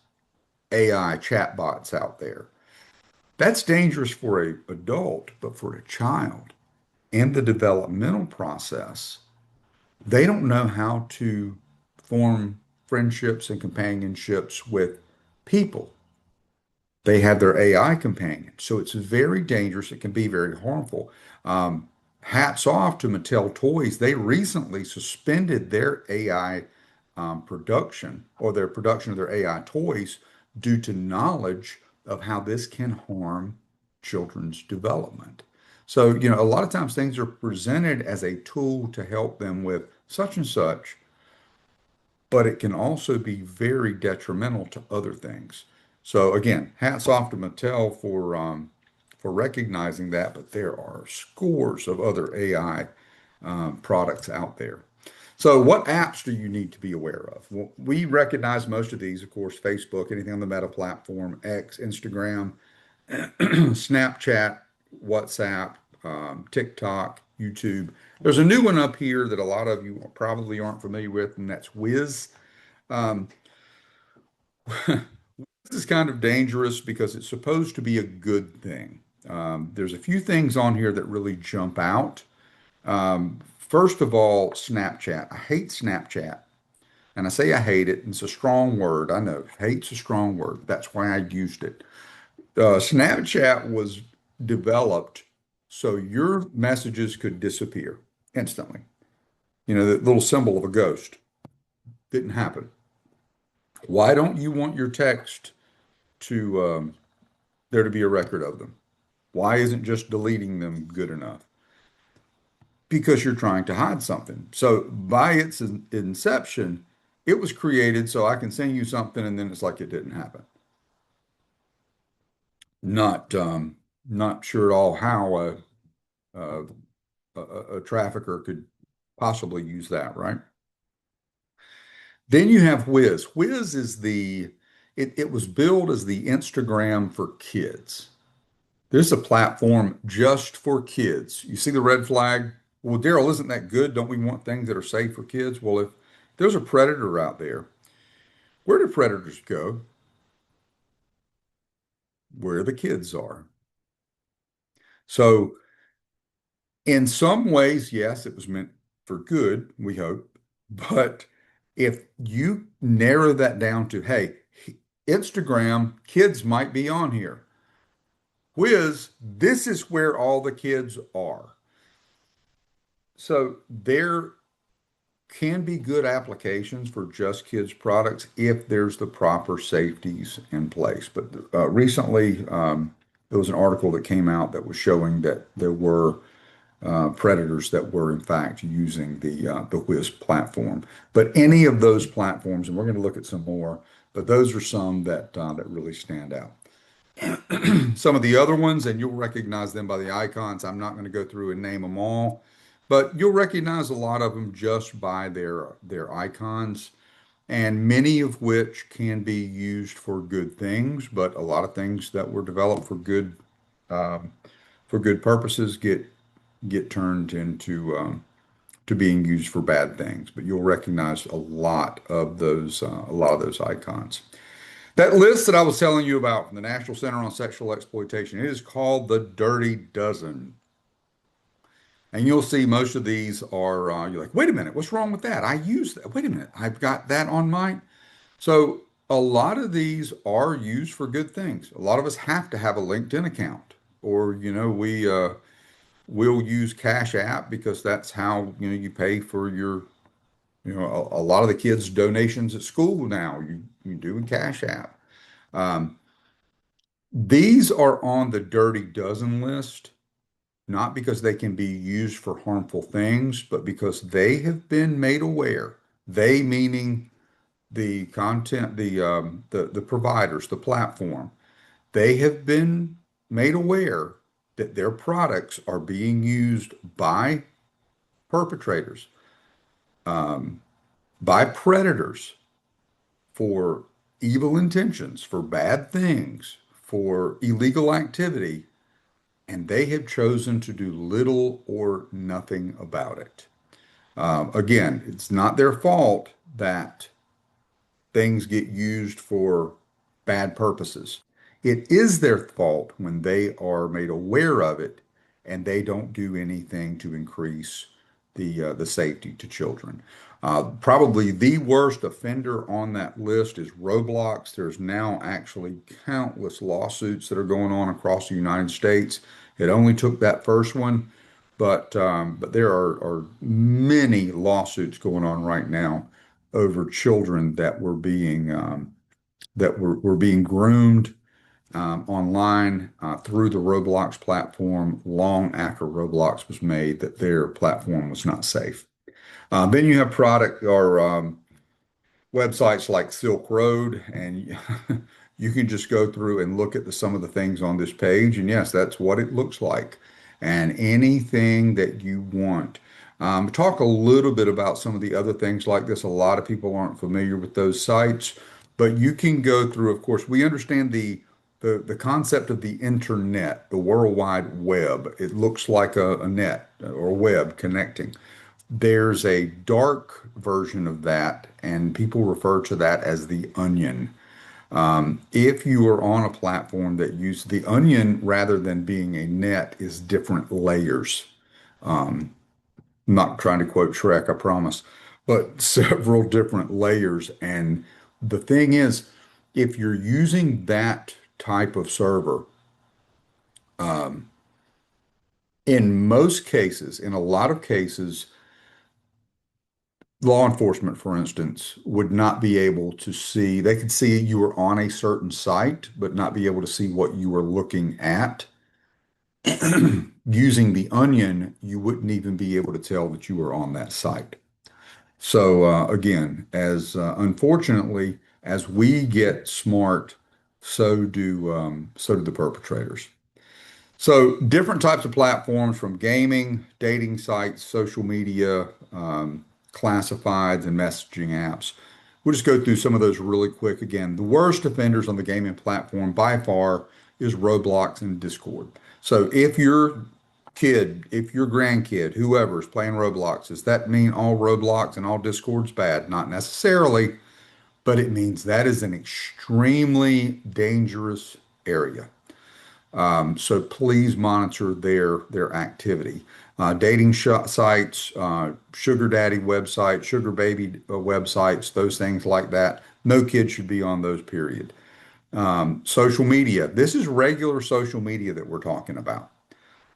AI chatbots out there. That's dangerous for a adult, but for a child in the developmental process, they don't know how to form friendships and companionships with people. They have their AI companion. So it's very dangerous. It can be very harmful. Um, Hats off to Mattel Toys. They recently suspended their AI production or their production of their AI toys due to knowledge of how this can harm children's development. So, a lot of times things are presented as a tool to help them with such and such, but it can also be very detrimental to other things. So again, hats off to Mattel for recognizing that, but there are scores of other AI products out there. So what apps do you need to be aware of? Well, we recognize most of these, of course, Facebook, anything on the Meta platform, X, Instagram, Snapchat, WhatsApp, TikTok, YouTube. There's a new one up here that a lot of you probably aren't familiar with, and that's Wiz. Um, this is kind of dangerous because it's supposed to be a good thing. There's a few things on here that really jump out. First of all, Snapchat. I hate Snapchat. And I say I hate it, and it's a strong word. I know, hate's a strong word. That's why I used it. Snapchat was developed so your messages could disappear instantly. The little symbol of a ghost didn't happen. Why don't you want your text to there to be a record of them? Why isn't just deleting them good enough? Because you're trying to hide something. So by its inception, it was created so I can send you something and then it's like it didn't happen. Not sure at all how a, a trafficker could possibly use that, right? Then you have Wiz. Wiz is it was billed as the Instagram for kids. This is a platform just for kids. You see the red flag? Well, Daryl, isn't that good? Don't we want things that are safe for kids? Well, if there's a predator out there, where do predators go? Where the kids are. So, in some ways, yes, it was meant for good, we hope. But if you narrow that down to, hey, Instagram, kids might be on here. Whiz, this is where all the kids are. So there can be good applications for just kids products if there's the proper safeties in place. But recently, there was an article that came out that was showing that there were predators that were in fact using the Whiz platform. But any of those platforms, and we're going to look at some more, but those are some that really stand out. Some of the other ones, and you'll recognize them by the icons. I'm not going to go through and name them all, but you'll recognize a lot of them just by their icons, and many of which can be used for good things, but a lot of things that were developed um, for good purposes get turned into to being used for bad things. But you'll recognize a lot of those icons. That list that I was telling you about from the National Center on Sexual Exploitation, it is called the Dirty Dozen. And you'll see most of these are, you're like, wait a minute, what's wrong with that? I use that. Wait a minute, I've got that on mine. So a lot of these are used for good things. A lot of us have to have a LinkedIn account, or, we'll use Cash App because that's how, you pay for your, a lot of the kids' donations at school now, you do in Cash App. Um, These are on the dirty dozen list, not because they can be used for harmful things, but because they have been made aware. They meaning the content, the providers, the platform. They have been made aware that their products are being used by perpetrators, um, by predators for evil intentions, for bad things, for illegal activity, and they have chosen to do little or nothing about it. Again, it's not their fault that things get used for bad purposes. It is their fault when they are made aware of it and they don't do anything to increase the safety to children. Probably the worst offender on that list is Roblox. There's now actually countless lawsuits that are going on across the United States. It only took that first one, but there are many lawsuits going on right now over children that were being groomed online through the Roblox platform long after Roblox was made, that their platform was not safe. Then you have product or websites like Silk Road, and you can just go through and look at some of the things on this page. And yes, that's what it looks like. And anything that you want. Talk a little bit about some of the other things like this. A lot of people aren't familiar with those sites, but you can go through, of course, we understand the concept of the internet, the World Wide Web. It looks like a net or a web connecting. There's a dark version of that, and people refer to that as the onion. If you are on a platform that uses the onion rather than being a net, is different layers. I'm not trying to quote Shrek, I promise, but several different layers. And the thing is, if you're using that type of server, in most cases, in a lot of cases, law enforcement, for instance, would not be able to see, they could see you were on a certain site, but not be able to see what you were looking at. Using the onion, you wouldn't even be able to tell that you were on that site. So again, as unfortunately as we get smart, so do the perpetrators. So different types of platforms from gaming, dating sites, social media, classifieds, and messaging apps. We'll just go through some of those really quick. Again, the worst offenders on the gaming platform by far is Roblox and Discord. So if your kid, if your grandkid, whoever is playing Roblox, does that mean all Roblox and all Discord's bad? Not necessarily, but it means that is an extremely dangerous area. So please monitor their activity. Dating sites, sugar daddy websites, sugar baby websites, those things like that. No kid should be on those, period. Social media. This is regular social media that we're talking about.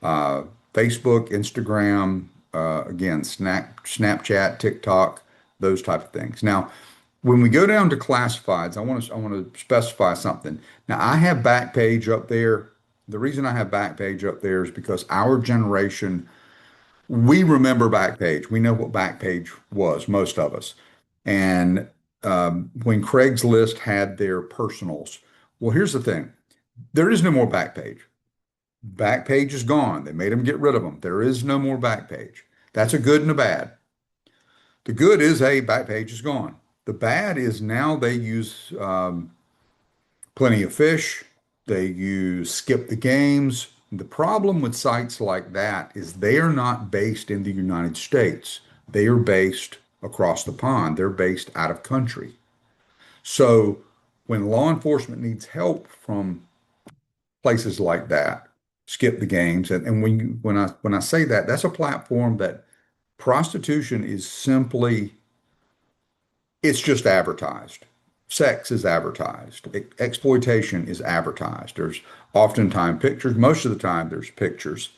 Uh, Facebook, Instagram, again, Snapchat, TikTok, those type of things. Now, when we go down to classifieds, I want to specify something. Now, I have Backpage up there. The reason I have Backpage up there is because our generation, we remember Backpage. We know what Backpage was, most of us. And when Craigslist had their personals, well, here's the thing. There is no more Backpage. Backpage is gone. They made them get rid of them. There is no more Backpage. That's a good and a bad. The good is, hey, Backpage is gone. The bad is now they use Plenty of Fish. They use Skip the Games. The problem with sites like that is they are not based in the United States. They are based across the pond. They're based out of country. So when law enforcement needs help from places like that, Skip the Games, and when I say that, that's a platform that prostitution is simply, it's just advertised. Sex is advertised. Exploitation is advertised. There's oftentimes pictures. Most of the time, there's pictures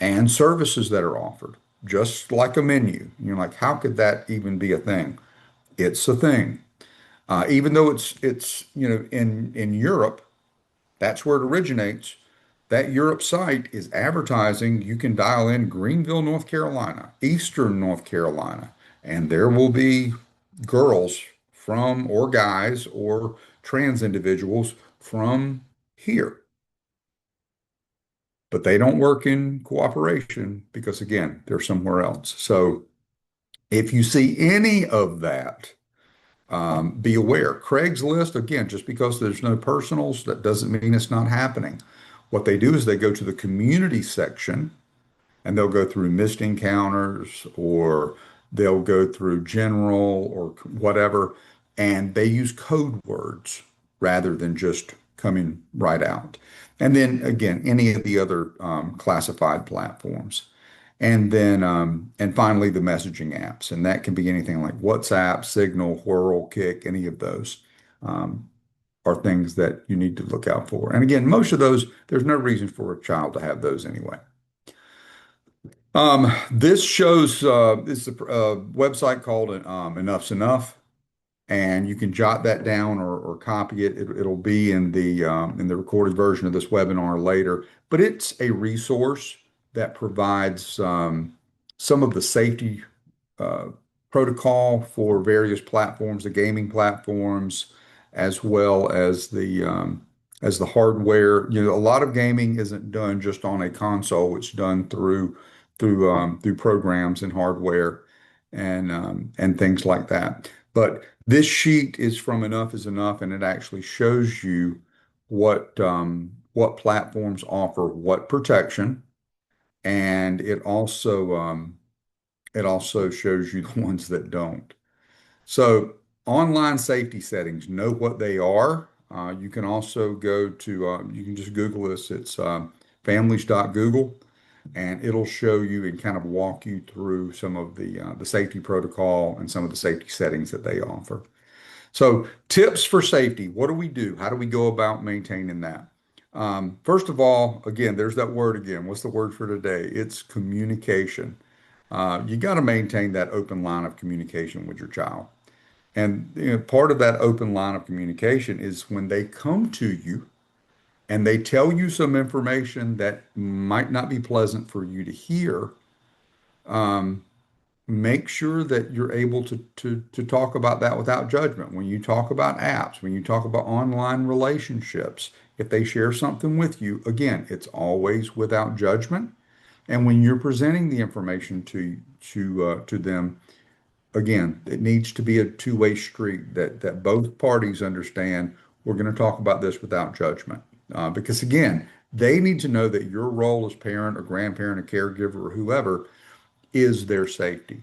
and services that are offered, just like a menu. You're like, how could that even be a thing? It's a thing. Even though it's in Europe, that's where it originates. That Europe site is advertising. You can dial in Greenville, North Carolina, Eastern North Carolina, and there will be girls from, or guys, or trans individuals from here. But they don't work in cooperation because, again, they're somewhere else. So if you see any of that, be aware. Craigslist, again, just because there's no personals, that doesn't mean it's not happening. What they do is they go to the community section and they'll go through missed encounters, or they'll go through general or whatever, and they use code words rather than just coming right out. And then again, any of the other classified platforms. And finally, the messaging apps, and that can be anything like WhatsApp, Signal, Whirl, Kick, any of those um, are things that you need to look out for. And again, most of those, there's no reason for a child to have those anyway. This shows this is a website called Enough's Enough, and you can jot that down or copy it. It'll be in the recorded version of this webinar later. But it's a resource that provides some of the safety uh, protocol for various platforms, the gaming platforms, as well as the hardware. You know, a lot of gaming isn't done just on a console; it's done through programs and hardware and things like that. But this sheet is from Enough is Enough, and it actually shows you what platforms offer what protection, and it also shows you the ones that don't. So online safety settings, know what they are. You can also you can just Google this. It's families.google, and it'll show you and kind of walk you through some of the safety protocol and some of the safety settings that they offer. So tips for safety. What do we do? How do we go about maintaining that? First of all, again, there's that word again. What's the word for today? It's communication. You got to maintain that open line of communication with your child. And part of that open line of communication is when they come to you and they tell you some information that might not be pleasant for you to hear, um, make sure that you're able to talk about that without judgment. When you talk about apps, when you talk about online relationships, if they share something with you, again, it's always without judgment. And when you're presenting the information to them, again, it needs to be a two-way street that both parties understand we're going to talk about this without judgment. Because again, they need to know that your role as parent or grandparent or caregiver or whoever is their safety.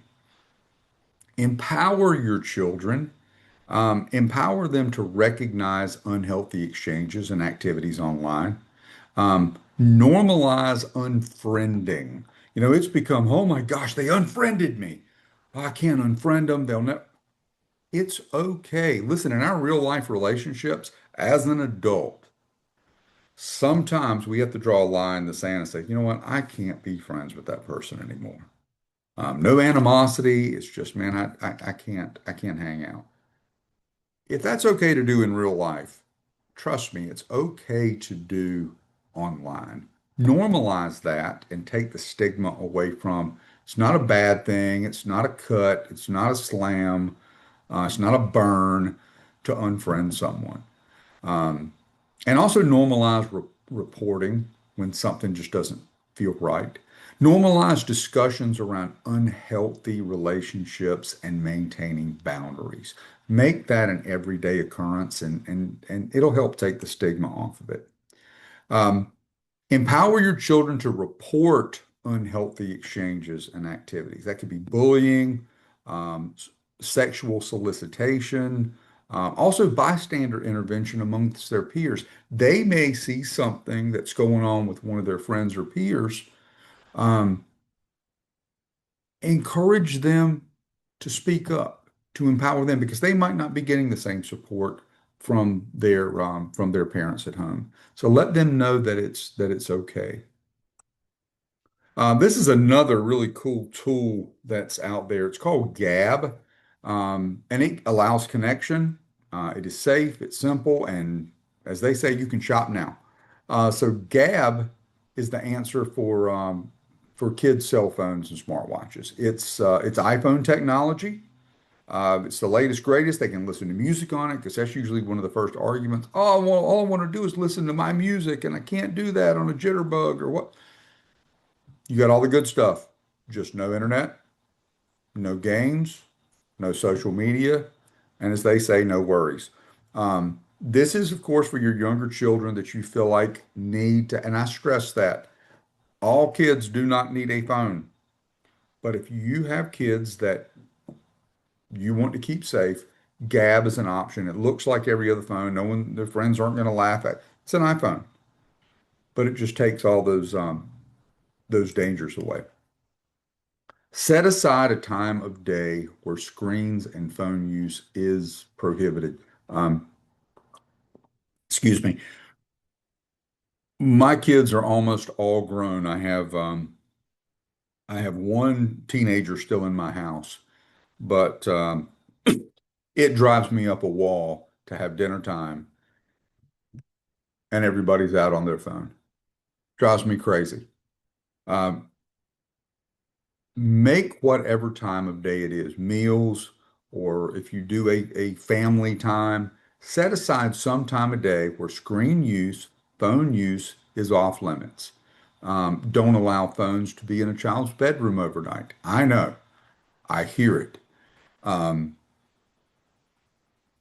Empower your children. Empower them to recognize unhealthy exchanges and activities online. Normalize unfriending. You know, it's become, oh my gosh, they unfriended me. I can't unfriend them. They'll never. It's okay. Listen, in our real life relationships, as an adult, sometimes we have to draw a line in the sand and say, you know what, I can't be friends with that person anymore. No animosity. It's just, man, I can't hang out. If that's okay to do in real life, trust me, it's okay to do online. Normalize that and take the stigma away from it's not a bad thing, it's not a cut, it's not a slam, it's not a burn to unfriend someone. Um, and also normalize reporting when something just doesn't feel right. Normalize discussions around unhealthy relationships and maintaining boundaries. Make that an everyday occurrence and it'll help take the stigma off of it. Um, Empower your children to report unhealthy exchanges and activities. That could be bullying, sexual solicitation, also bystander intervention amongst their peers. They may see something that's going on with one of their friends or peers. Um, Encourage them to speak up, to empower them, because they might not be getting the same support from their parents at home. So let them know that it's okay. This is another really cool tool that's out there. It's called Gab, and it allows connection. It is safe, it's simple, and as they say, you can shop now. So Gab is the answer for kids' cell phones and smartwatches. It's iPhone technology. It's the latest, greatest. They can listen to music on it because that's usually one of the first arguments. Oh, well, all I want to do is listen to my music, and I can't do that on a jitterbug or what. You got all the good stuff, just no internet, no games, no social media, and as they say, no worries. This is, of course, for your younger children that you feel like need to, and I stress that all kids do not need a phone. But if you have kids that you want to keep safe, Gab is an option. It looks like every other phone. No one, their friends aren't going to laugh at. It's an iPhone, but it just takes all those dangers away. Set aside a time of day where screens and phone use is prohibited. Um, excuse me. My kids are almost all grown. I have one teenager still in my house, but it drives me up a wall to have dinner time and everybody's out on their phone. Drives me crazy. Um, make whatever time of day it is, meals, or if you do a family time, set aside some time of day where screen use, phone use is off limits. Don't allow phones to be in a child's bedroom overnight. I know, I hear it. Um,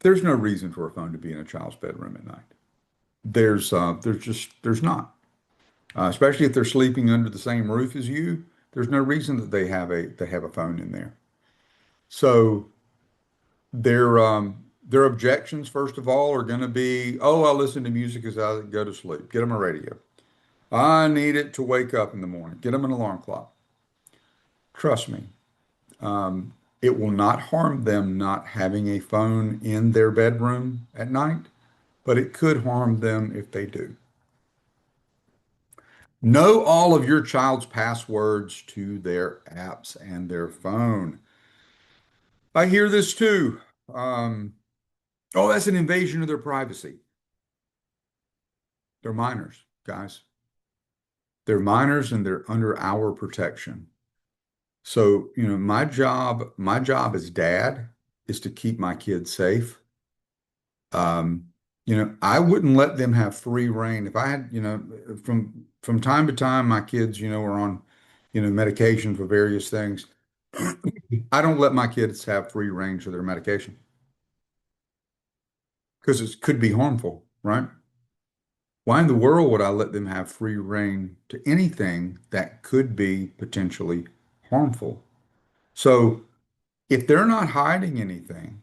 there's no reason for a phone to be in a child's bedroom at night. There's not. Especially if they're sleeping under the same roof as you. There's no reason that they have a phone in there. So their objections, first of all, are going to be, oh, I listen to music as I go to sleep. Get them a radio. I need it to wake up in the morning. Get them an alarm clock. Trust me, it will not harm them not having a phone in their bedroom at night, but it could harm them if they do. Know all of your child's passwords to their apps and their phone. I hear this too. Um, oh, that's an invasion of their privacy. They're minors, guys. They're minors and they're under our protection. So, my job as dad is to keep my kids safe. Um, I wouldn't let them have free reign. If I had, from time to time, my kids, are on, medication for various things. I don't let my kids have free range of their medication because it could be harmful, right? Why in the world would I let them have free reign to anything that could be potentially harmful? So if they're not hiding anything,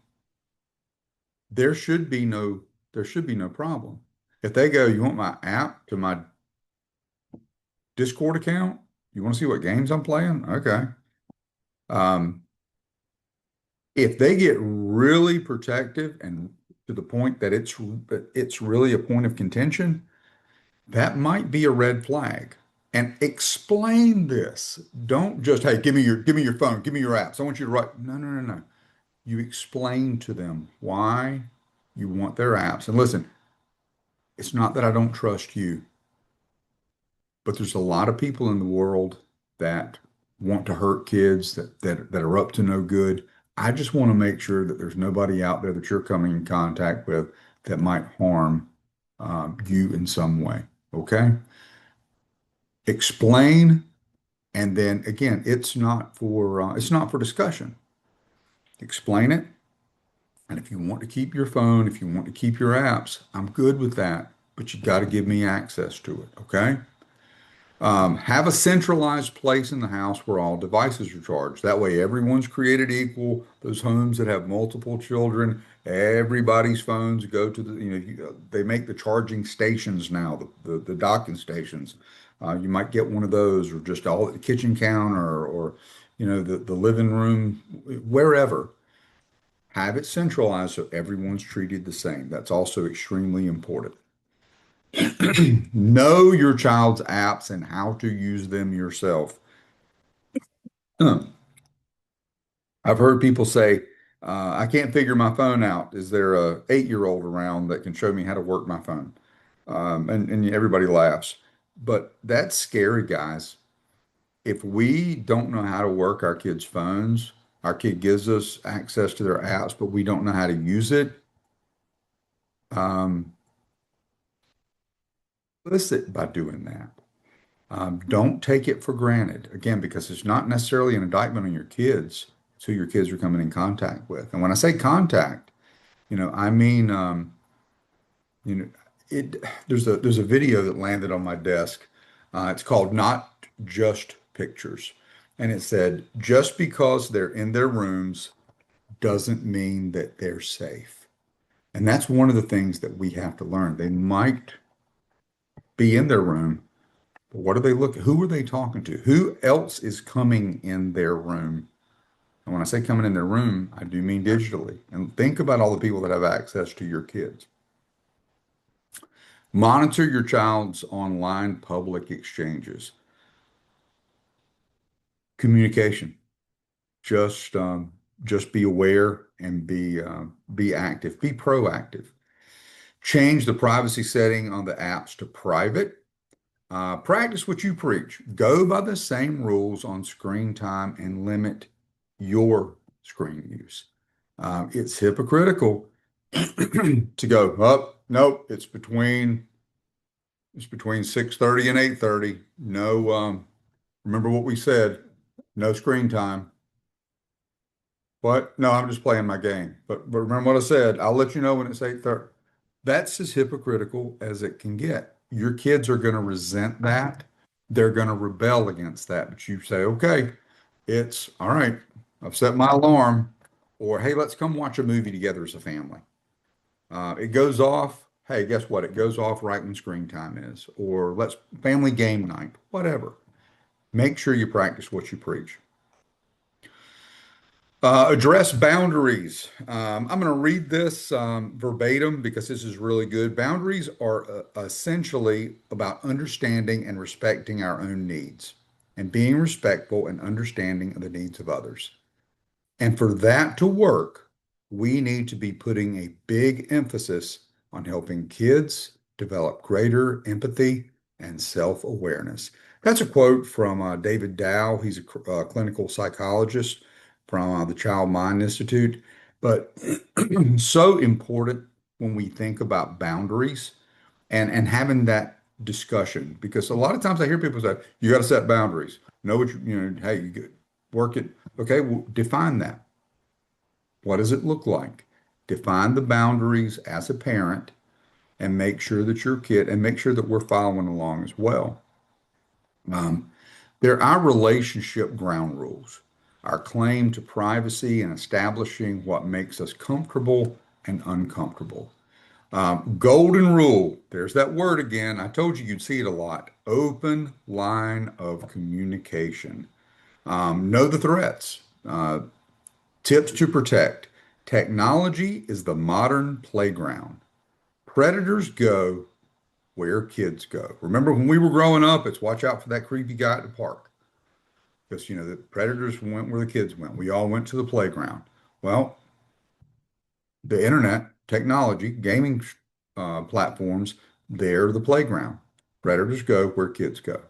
there should be no there should be no problem. If they go, you want my app to my Discord account? You want to see what games I'm playing? Okay. Um, if they get really protective and to the point that it's really a point of contention, that might be a red flag. And explain this. Don't just, hey, give me your phone, give me your apps. I want you to write. No, no, no, no. You explain to them why you want their apps. And listen, it's not that I don't trust you, but there's a lot of people in the world that want to hurt kids that are up to no good. I just want to make sure that there's nobody out there that you're coming in contact with that might harm you in some way. Okay? Explain, and then again, it's not for discussion. Explain it, and if you want to keep your phone, if you want to keep your apps, I'm good with that. But you got to give me access to it. Okay? Have a centralized place in the house where all devices are charged. That way, everyone's created equal. Those homes that have multiple children, everybody's phones go to they make the charging stations now, the docking stations. You might get one of those, or just all at the kitchen counter, or the living room, wherever. Have it centralized so everyone's treated the same. That's also extremely important. Know your child's apps and how to use them yourself. I've heard people say, I can't figure my phone out. Is there a 8-year-old around that can show me how to work my phone? And everybody laughs. But that's scary, guys. If we don't know how to work our kids' phones, our kid gives us access to their apps, but we don't know how to use it. Um, Listen, by doing that. Don't take it for granted, again, because it's not necessarily an indictment on your kids. It's who your kids are coming in contact with. And when I say contact, I mean, you know, there's a video that landed on my desk. It's called Not Just Pictures. And it said, just because they're in their rooms doesn't mean that they're safe. And that's one of the things that we have to learn. They might be in their room, But what are they looking? Who are they talking to? Who else is coming in their room? And when I say coming in their room, I do mean digitally. And think about all the people that have access to your kids. Monitor your child's online public exchanges. Communication. Just um, just be aware and be active. Be proactive. Change the privacy setting on the apps to private. Practice what you preach. Go by the same rules on screen time and limit your screen use. It's hypocritical to go, oh, nope, it's between 6:30 and 8:30. No, remember what we said, no screen time. What? No, I'm just playing my game. But remember what I said. I'll let you know when it's 8:30. That's as hypocritical as it can get. Your kids are going to resent that. They're going to rebel against that. But you say, okay, it's all right. I've set my alarm. Or, hey, let's come watch a movie together as a family. It goes off. Hey, guess what? It goes off right when screen time is. Or let's family game night, whatever. Make sure you practice what you preach. Address boundaries. I'm going to read this verbatim because this is really good. Boundaries are essentially about understanding and respecting our own needs and being respectful and understanding of the needs of others. And for that to work, we need to be putting a big emphasis on helping kids develop greater empathy and self-awareness. That's a quote from David Dow. He's a clinical psychologist from the Child Mind Institute. But so important when we think about boundaries and having that discussion, because a lot of times I hear people say, you got to set boundaries. Know what hey, work it. Okay, well, define that. What does it look like? Define the boundaries as a parent and make sure that your kid and make sure that we're following along as well. Um, there are relationship ground rules, our claim to privacy and establishing what makes us comfortable and uncomfortable. Golden rule, there's that word again. I told you you'd see it a lot. Open line of communication. Know the threats. Tips to protect. Technology is the modern playground. Predators go where kids go. Remember when we were growing up, it's watch out for that creepy guy at the park. Because, the predators went where the kids went. We all went to the playground. Well, the internet, technology, gaming platforms, they're the playground. Predators go where kids go.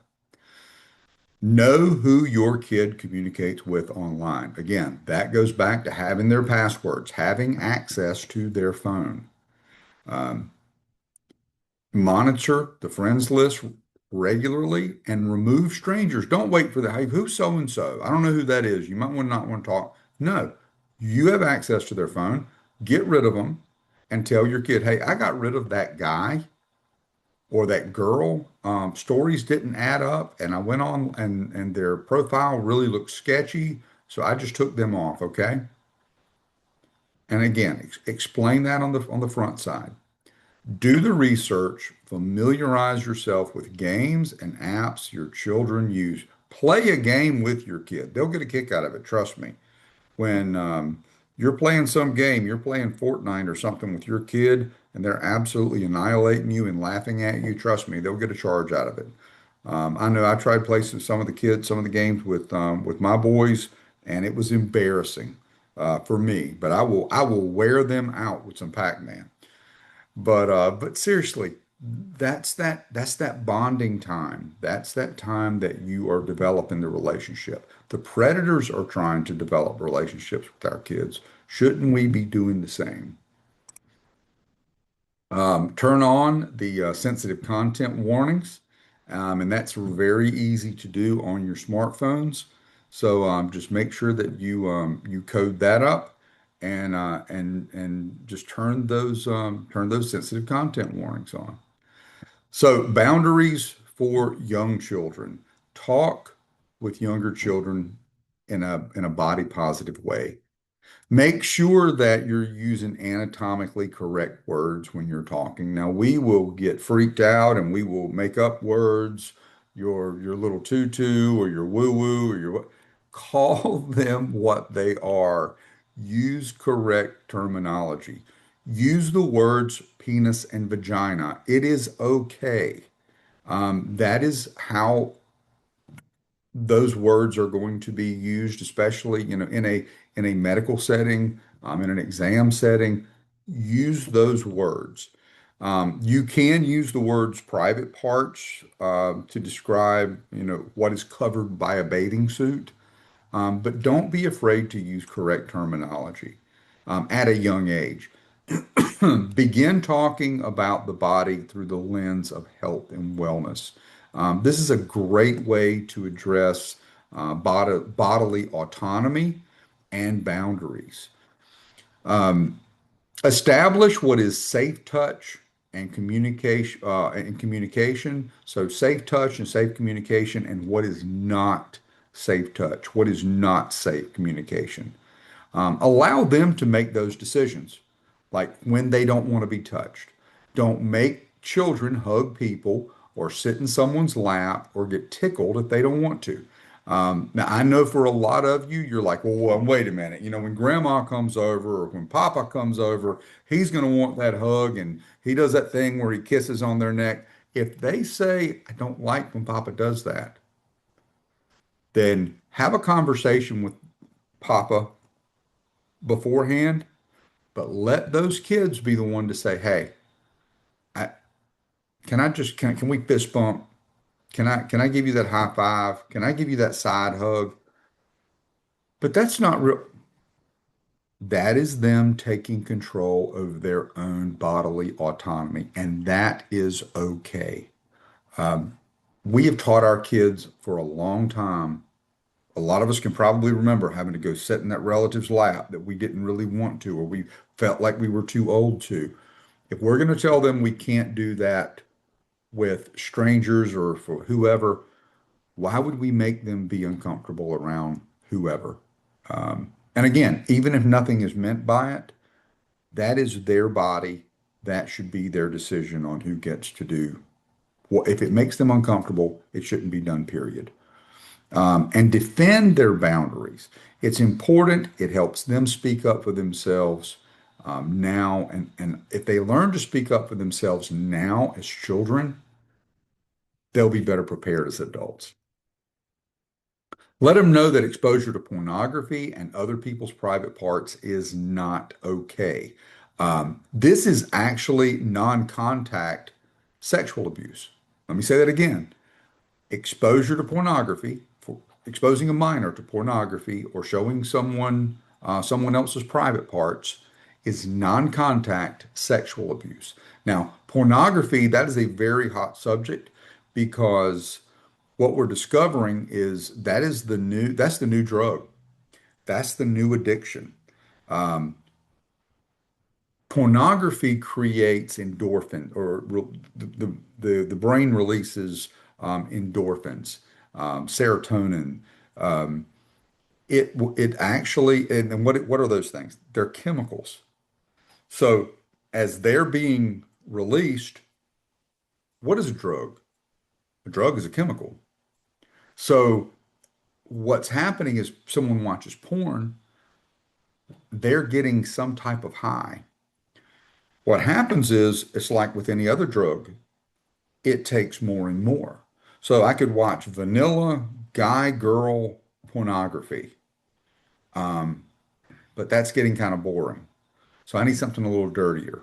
Know who your kid communicates with online. Again, that goes back to having their passwords, having access to their phone. Um, Monitor the friends list regularly and remove strangers. Don't wait for the, hey, who's so and so? I don't know who that is. You might not want to talk. No, you have access to their phone. Get rid of them and tell your kid, hey, I got rid of that guy or that girl. Stories didn't add up, and I went on and their profile really looked sketchy, so I just took them off. Okay. And again, explain that on the front side. Do the research, familiarize yourself with games and apps your children use. Play a game with your kid. They'll get a kick out of it, trust me. When you're playing some game, you're playing Fortnite or something with your kid, and they're absolutely annihilating you and laughing at you, trust me, they'll get a charge out of it. I know I tried playing some of the games with my boys, and it was embarrassing for me. But I will wear them out with some Pac-Man. But seriously, that's that bonding time. That's that time that you are developing the relationship. The predators are trying to develop relationships with our kids. Shouldn't we be doing the same? Turn on the sensitive content warnings, and that's very easy to do on your smartphones. So just make sure that you code that up and just turn those sensitive content warnings on. So boundaries for young children. Talk with younger children in a body positive way. Make sure that you're using anatomically correct words when you're talking. Now, we will get freaked out and we will make up words your little tutu or your woo woo or your what. Call them what they are. Use correct terminology. Use the words penis and vagina. It is okay. That is how those words are going to be used, especially, in a medical setting, in an exam setting. Use those words. You can use the words private parts to describe, what is covered by a bathing suit, but don't be afraid to use correct terminology at a young age. Begin talking about the body through the lens of health and wellness. This is a great way to address bodily autonomy and boundaries. Establish what is safe touch and communication. So safe touch and safe communication, and what is not safe touch, what is not safe communication. Allow them to make those decisions, like when they don't want to be touched. Don't make children hug people or sit in someone's lap or get tickled if they don't want to. Now, I know for a lot of you, you're like, well, wait a minute. When grandma comes over or when papa comes over, he's going to want that hug and he does that thing where he kisses on their neck. If they say, I don't like when papa does that, then have a conversation with papa beforehand, but let those kids be the one to say, "Hey, I, can we fist bump? Can I give you that high five? Can I give you that side hug?" But that's not real. That is them taking control of their own bodily autonomy, and that is okay. We have taught our kids for a long time. A lot of us can probably remember having to go sit in that relative's lap that we didn't really want to, or we felt like we were too old to. If we're going to tell them we can't do that with strangers or for whoever, why would we make them be uncomfortable around whoever? And again, even if nothing is meant by it, that is their body. That should be their decision on who gets to do. Well, if it makes them uncomfortable, it shouldn't be done, period. And defend their boundaries. It's important. It helps them speak up for themselves now. And if they learn to speak up for themselves now as children, they'll be better prepared as adults. Let them know that exposure to pornography and other people's private parts is not okay. This is actually non-contact sexual abuse. Let me say that again. Exposure to pornography, for exposing a minor to pornography or showing someone else's private parts is non-contact sexual abuse. Now, pornography, that is a very hot subject because what we're discovering is that's the new drug. That's the new addiction. Um, Pornography creates endorphin, or the brain releases endorphins, serotonin. Um, it actually, and what are those things? They're chemicals. So as they're being released, what is a drug? A drug is a chemical. So what's happening is someone watches porn, they're getting some type of high. What happens is it's like with any other drug, it takes more and more. So I could watch vanilla guy girl pornography, um, but that's getting kind of boring. So I need something a little dirtier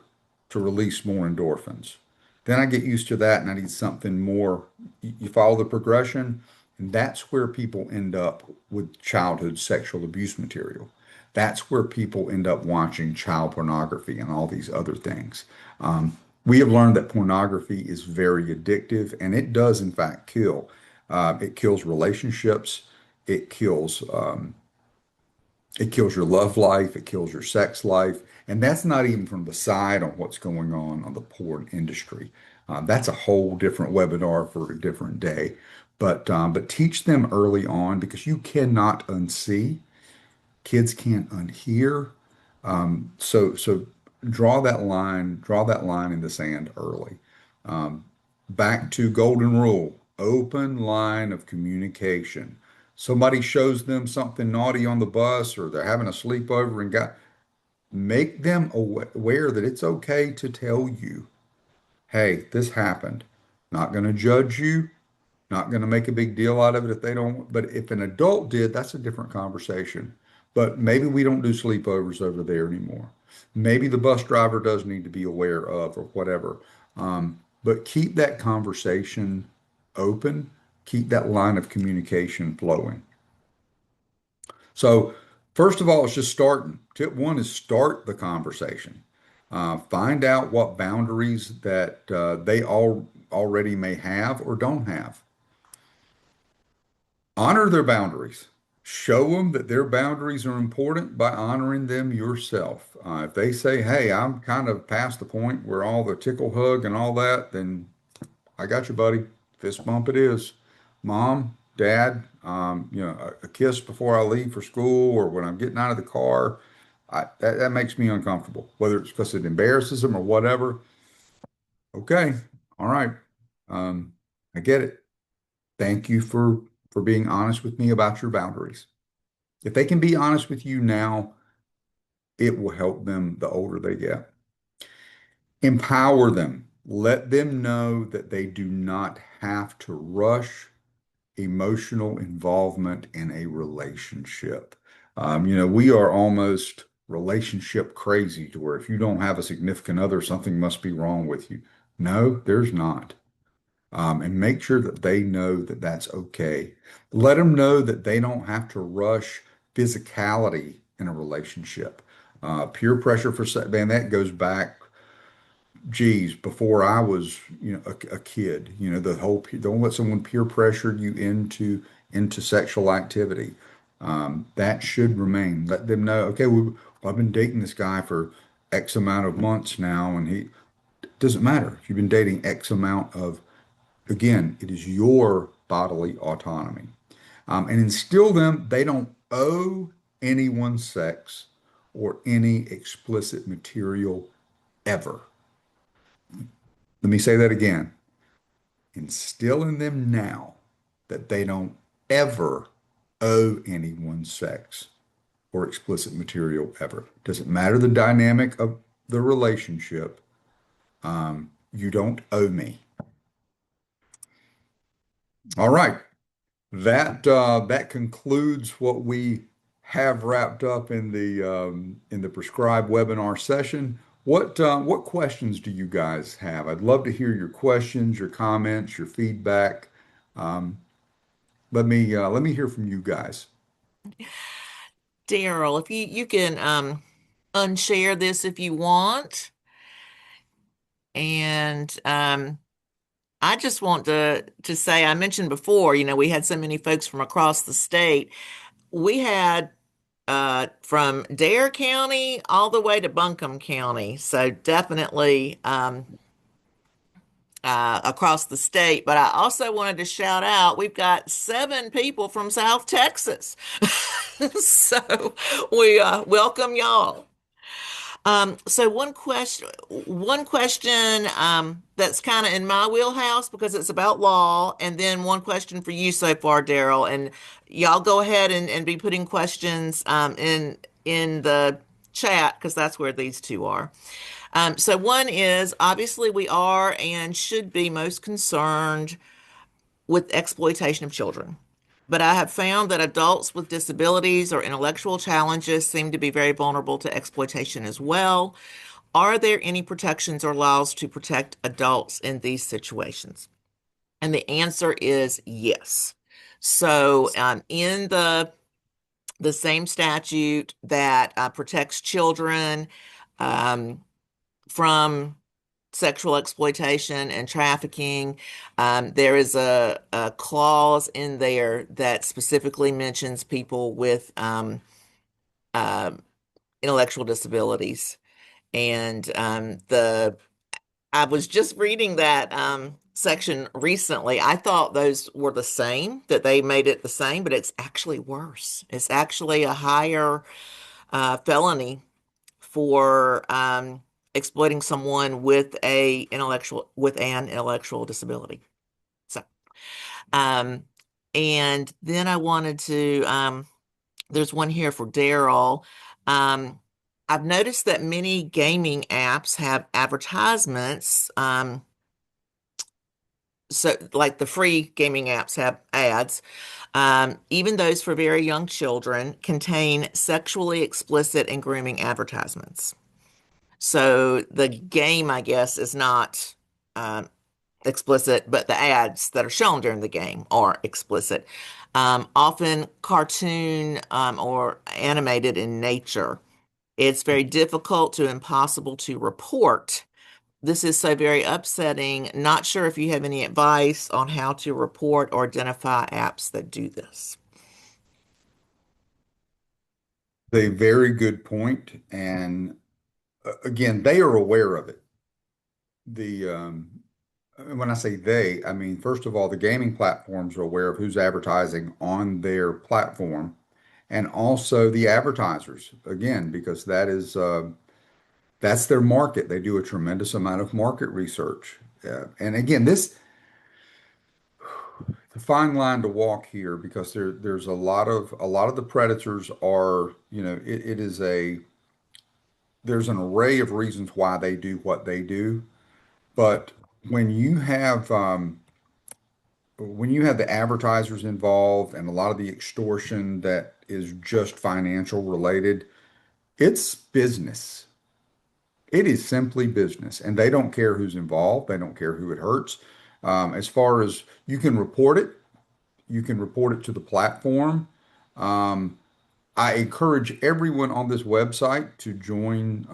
to release more endorphins. Then I get used to that and I need something more. You follow the progression, and that's where people end up with childhood sexual abuse material. That's where people end up watching child pornography and all these other things. We have learned that pornography is very addictive and it does, in fact, kill. It kills relationships. It kills it kills your love life, it kills your sex life, and that's not even from the side on what's going on the porn industry. That's a whole different webinar for a different day. But teach them early on because you cannot unsee. Kids can't unhear. So draw that line in the sand early. Back to golden rule. open line of communication. Somebody shows them something naughty on the bus or they're having a sleepover and make them aware that it's okay to tell you, hey, this happened. Not going to judge you, not going to make a big deal out of it if they don't. But if an adult did, that's a different conversation. But maybe we don't do sleepovers over there anymore. Maybe the bus driver does need to be aware of or whatever. But keep that conversation open, keep that line of communication flowing. So, first of all, it's just starting. Tip one is start the conversation. Find out what boundaries that they all already may have or don't have. Honor their boundaries. Show them that their boundaries are important by honoring them yourself. If they say, hey, I'm kind of past the point where all the tickle hug and all that, then I got you, buddy. Fist bump it is. Mom, dad, a kiss before I leave for school or when I'm getting out of the car. That makes me uncomfortable, whether it's because it embarrasses them or whatever. Okay, all right. Um, I get it. Thank you for being honest with me about your boundaries. If they can be honest with you now, it will help them the older they get. Empower them. Let them know that they do not have to rush emotional involvement in a relationship. We are almost relationship crazy to where if you don't have a significant other, something must be wrong with you. No, there's not. And make sure that they know that that's okay. Let them know that they don't have to rush physicality in a relationship. Peer pressure for sex, man, that goes back, geez, before I was, a kid. The whole don't let someone peer pressure you into sexual activity. That should remain. Let them know, okay, I've been dating this guy for X amount of months now, and he doesn't matter if you've been dating X amount of. Again, it is your bodily autonomy. And instill them, they don't owe anyone sex or any explicit material ever. Let me say that again. Instill in them now that they don't ever owe anyone sex or explicit material ever. Doesn't matter the dynamic of the relationship. You don't owe me. All right. That concludes what we have wrapped up in the prescribed webinar session. What questions do you guys have? I'd love to hear your questions, your comments, your feedback. Um, let me hear from you guys. Daryl, if you can unshare this if you want. And I just want to say I mentioned before, we had so many folks from across the state. We had from Dare County all the way to Buncombe County. So definitely across the state. But I also wanted to shout out, we've got 7 people from South Texas. So we welcome y'all. So one question that's kind of in my wheelhouse because it's about law, and then one question for you so far, Daryl. And y'all go ahead and be putting questions in the chat because that's where these two are. So one is obviously we are and should be most concerned with exploitation of children. But I have found that adults with disabilities or intellectual challenges seem to be very vulnerable to exploitation as well. Are there any protections or laws to protect adults in these situations? And the answer is yes. So, in the same statute that protects children from sexual exploitation and trafficking. There is a clause in there that specifically mentions people with uh, intellectual disabilities. And I was just reading that section recently. I thought those were the same, that they made it the same, but it's actually worse. It's actually a higher felony for exploiting someone with an intellectual disability. So, Um, and then I wanted to, there's one here for Daryl. Um, I've noticed that many gaming apps have advertisements. So like the free gaming apps have ads. Even those for very young children contain sexually explicit and grooming advertisements. So the game, I guess, is not um, explicit, but the ads that are shown during the game are explicit. Often cartoon or animated in nature. It's very difficult to impossible to report. This is so very upsetting. Not sure if you have any advice on how to report or identify apps that do this. A very good point. And again, they are aware of it. The when I say they, I mean, first of all, the gaming platforms are aware of who's advertising on their platform, and also the advertisers, again, because that's their market. They do a tremendous amount of market research. And again, this a fine line to walk here because there's a lot of the predators are, it is a there's an array of reasons why they do what they do. But when you have when you have the advertisers involved and a lot of the extortion that is just financial related, it's business. It is simply business, and they don't care who's involved. They don't care who it hurts. As far as you can report it to the platform. I encourage everyone on this website to join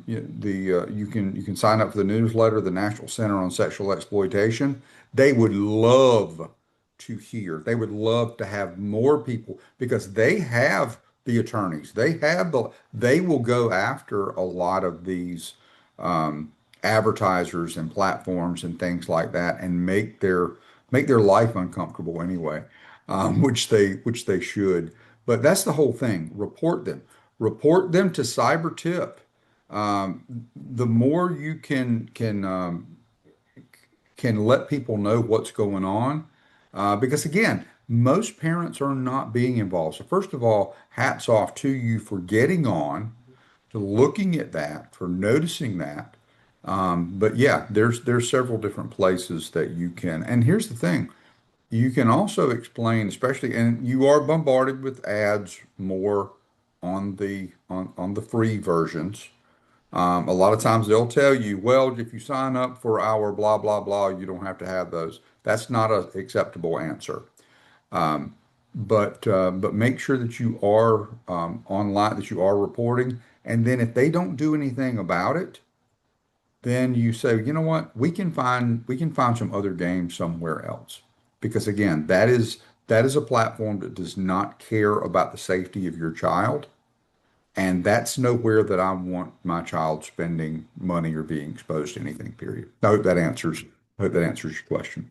you can sign up for the newsletter, the National Center on Sexual Exploitation. They would love to hear. They would love to have more people because they have the attorneys. They will go after a lot of these advertisers and platforms and things like that and make their life uncomfortable anyway, which they should. But that's the whole thing. Report them to CyberTip. The more you can let people know what's going on, because again, most parents are not being involved. So first of all, hats off to you for getting on, to looking at that, for noticing that. But yeah, there's several different places that you can. And here's the thing. You can also explain, especially, and you are bombarded with ads more on the free versions. A lot of times they'll tell you, well, if you sign up for our blah blah blah, you don't have to have those. That's not an acceptable answer. But make sure that you are online, that you are reporting, and then if they don't do anything about it, then you say, you know what, we can find some other games somewhere else. Because again, that is a platform that does not care about the safety of your child. And that's nowhere that I want my child spending money or being exposed to anything, period. I hope that answers your question.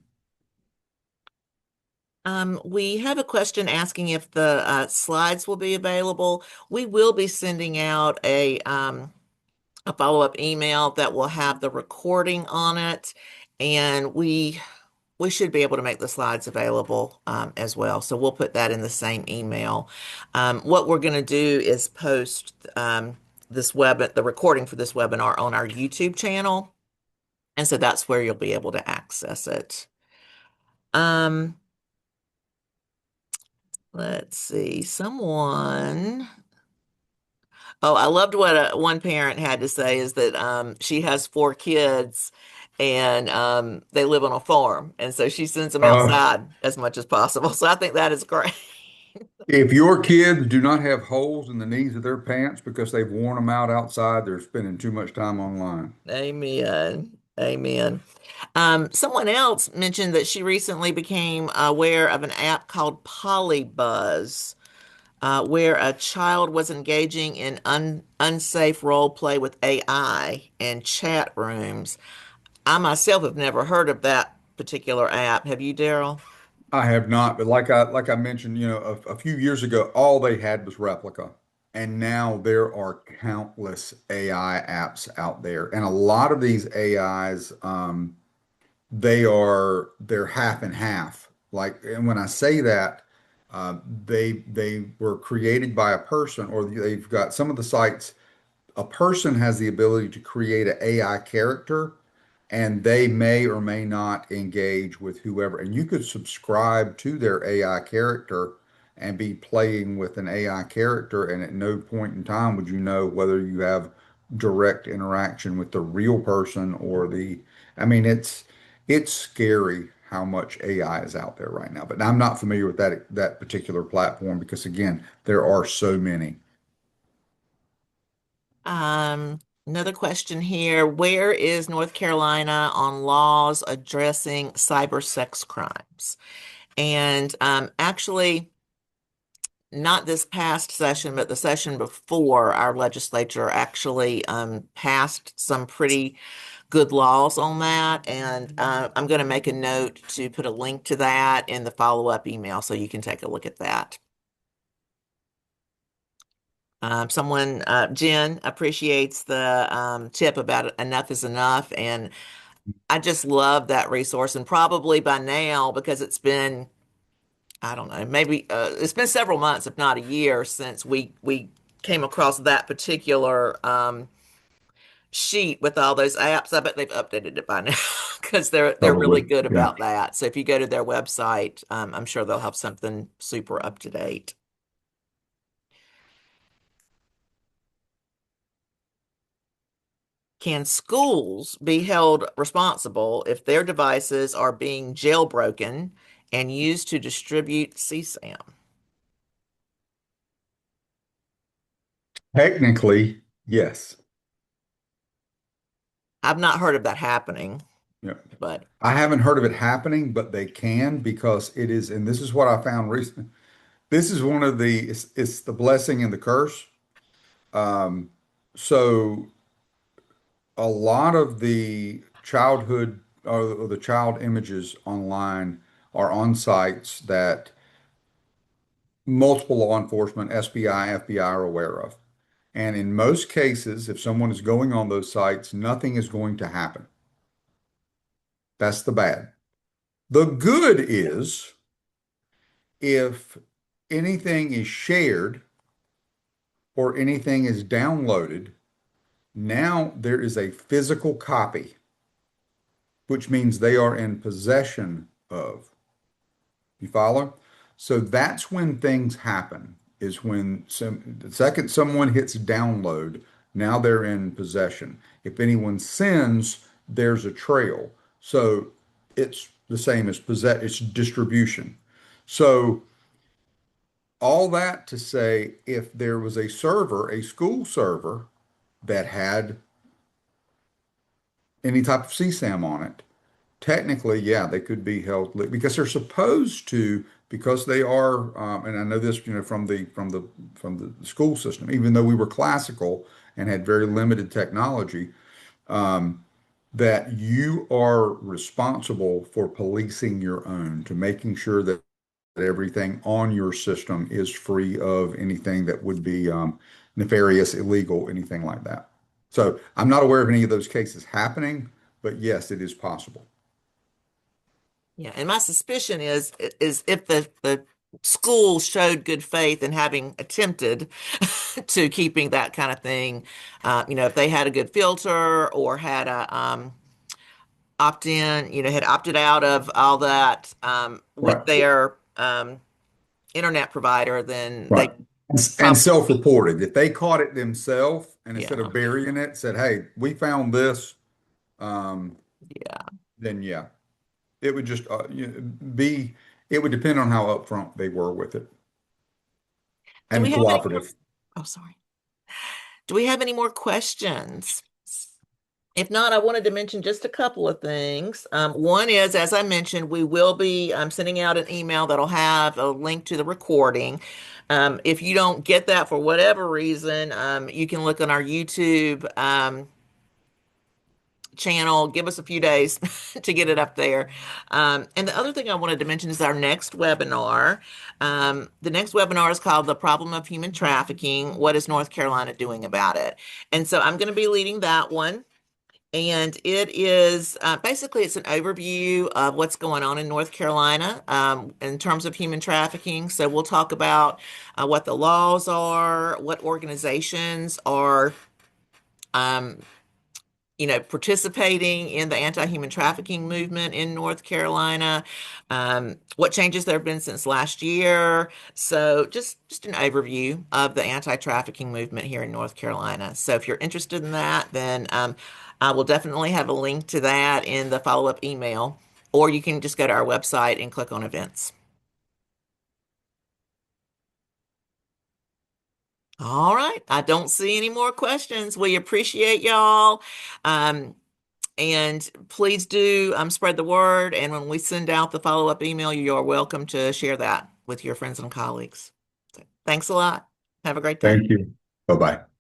We have a question asking if the slides will be available. We will be sending out a follow-up email that will have the recording on it, and we should be able to make the slides available as well. So we'll put that in the same email. What we're going to do is post the recording for this webinar on our YouTube channel, and so that's where you'll be able to access it. Um, let's see, someone. Oh, I loved what one parent had to say is that she has 4 kids and they live on a farm. And so she sends them Uh, outside as much as possible. So I think that is great. if your kids do not have holes in the knees of their pants because they've worn them out outside, they're spending too much time online. Amen. Amen. Someone else mentioned that she recently became aware of an app called Polybuzz, where a child was engaging in unsafe role play with AI in chat rooms. I myself have never heard of that particular app. Have you, Daryl? I have not, but like I mentioned, a few years ago, all they had was Replica, and now there are countless AI apps out there, and a lot of these AIs, they're half and half. Like, and when I say that, they were created by a person, or they've got some of the sites. A person has the ability to create an AI character, and they may or may not engage with whoever. And you could subscribe to their AI character and be playing with an AI character, and at no point in time would you know whether you have direct interaction with the real person or the, I mean, it's scary how much AI is out there right now. But I'm not familiar with that particular platform because again, there are so many. Another question here. Where is North Carolina on laws addressing cyber sex crimes? And actually, not this past session, but the session before, our legislature actually passed some pretty good laws on that. And I'm going to make a note to put a link to that in the follow-up email so you can take a look at that. Jen appreciates the tip about enough is enough. And I just love that resource. And probably by now, because it's been, I don't know, maybe it's been several months, if not a year, since we came across that particular sheet with all those apps. I bet they've updated it by now because they're really Probably. good Yeah. about that. So if you go to their website, I'm sure they'll have something super up to date. Can schools be held responsible if their devices are being jailbroken and used to distribute CSAM? Technically, yes. I've not heard of that happening, Yeah. but I haven't heard of it happening, but they can because it is, and this is what I found recently. This is one of it's the blessing and the curse. Um, so a lot of the childhood or the child images online are on sites that multiple law enforcement, SBI, FBI are aware of. And in most cases, if someone is going on those sites, nothing is going to happen. That's the bad. The good is if anything is shared or anything is downloaded, now there is a physical copy, which means they are in possession of. You follow? So that's when things happen, is when the second someone hits download, now they're in possession. If anyone sends, there's a trail. So it's the same as it's distribution. So all that to say, if there was a server, a school server that had any type of CSAM on it, technically, yeah, they could be held because they're supposed to, because they are, and I know this, from the school system, even though we were classical and had very limited technology, that you are responsible for policing your own, to making sure that everything on your system is free of anything that would be nefarious, illegal, anything like that. So I'm not aware of any of those cases happening, but yes, it is possible. yeah, and my suspicion is if the school showed good faith in having attempted to keeping that kind of thing, if they had a good filter or had a opt-in, had opted out of all that with Right. their internet provider, then Right. they And probably, self-reported. If they caught it themselves and instead yeah, of burying it, said, "Hey, we found this," um, yeah. then yeah, it would just be. It would depend on how upfront they were with it Do we and have any more? cooperative. Oh, sorry. Do we have any more questions? If not, I wanted to mention just a couple of things. One is, as I mentioned, we will be sending out an email that'll have a link to the recording. If you don't get that for whatever reason, you can look on our YouTube channel. Give us a few days to get it up there. And the other thing I wanted to mention is our next webinar. The next webinar is called The Problem of Human Trafficking. What is North Carolina doing about it? And so I'm going to be leading that one. And it is basically it's an overview of what's going on in North Carolina in terms of human trafficking. So we'll talk about what the laws are, what organizations are um, participating in the anti-human trafficking movement in North Carolina, what changes there have been since last year. So just an overview of the anti-trafficking movement here in North Carolina. So if you're interested in that, then I will definitely have a link to that in the follow-up email, or you can just go to our website and click on events. All right. I don't see any more questions. We appreciate y'all. Um, And please do spread the word. And when we send out the follow-up email, you are welcome to share that with your friends and colleagues. So, thanks a lot. Have a great day. Thank you. Bye-bye.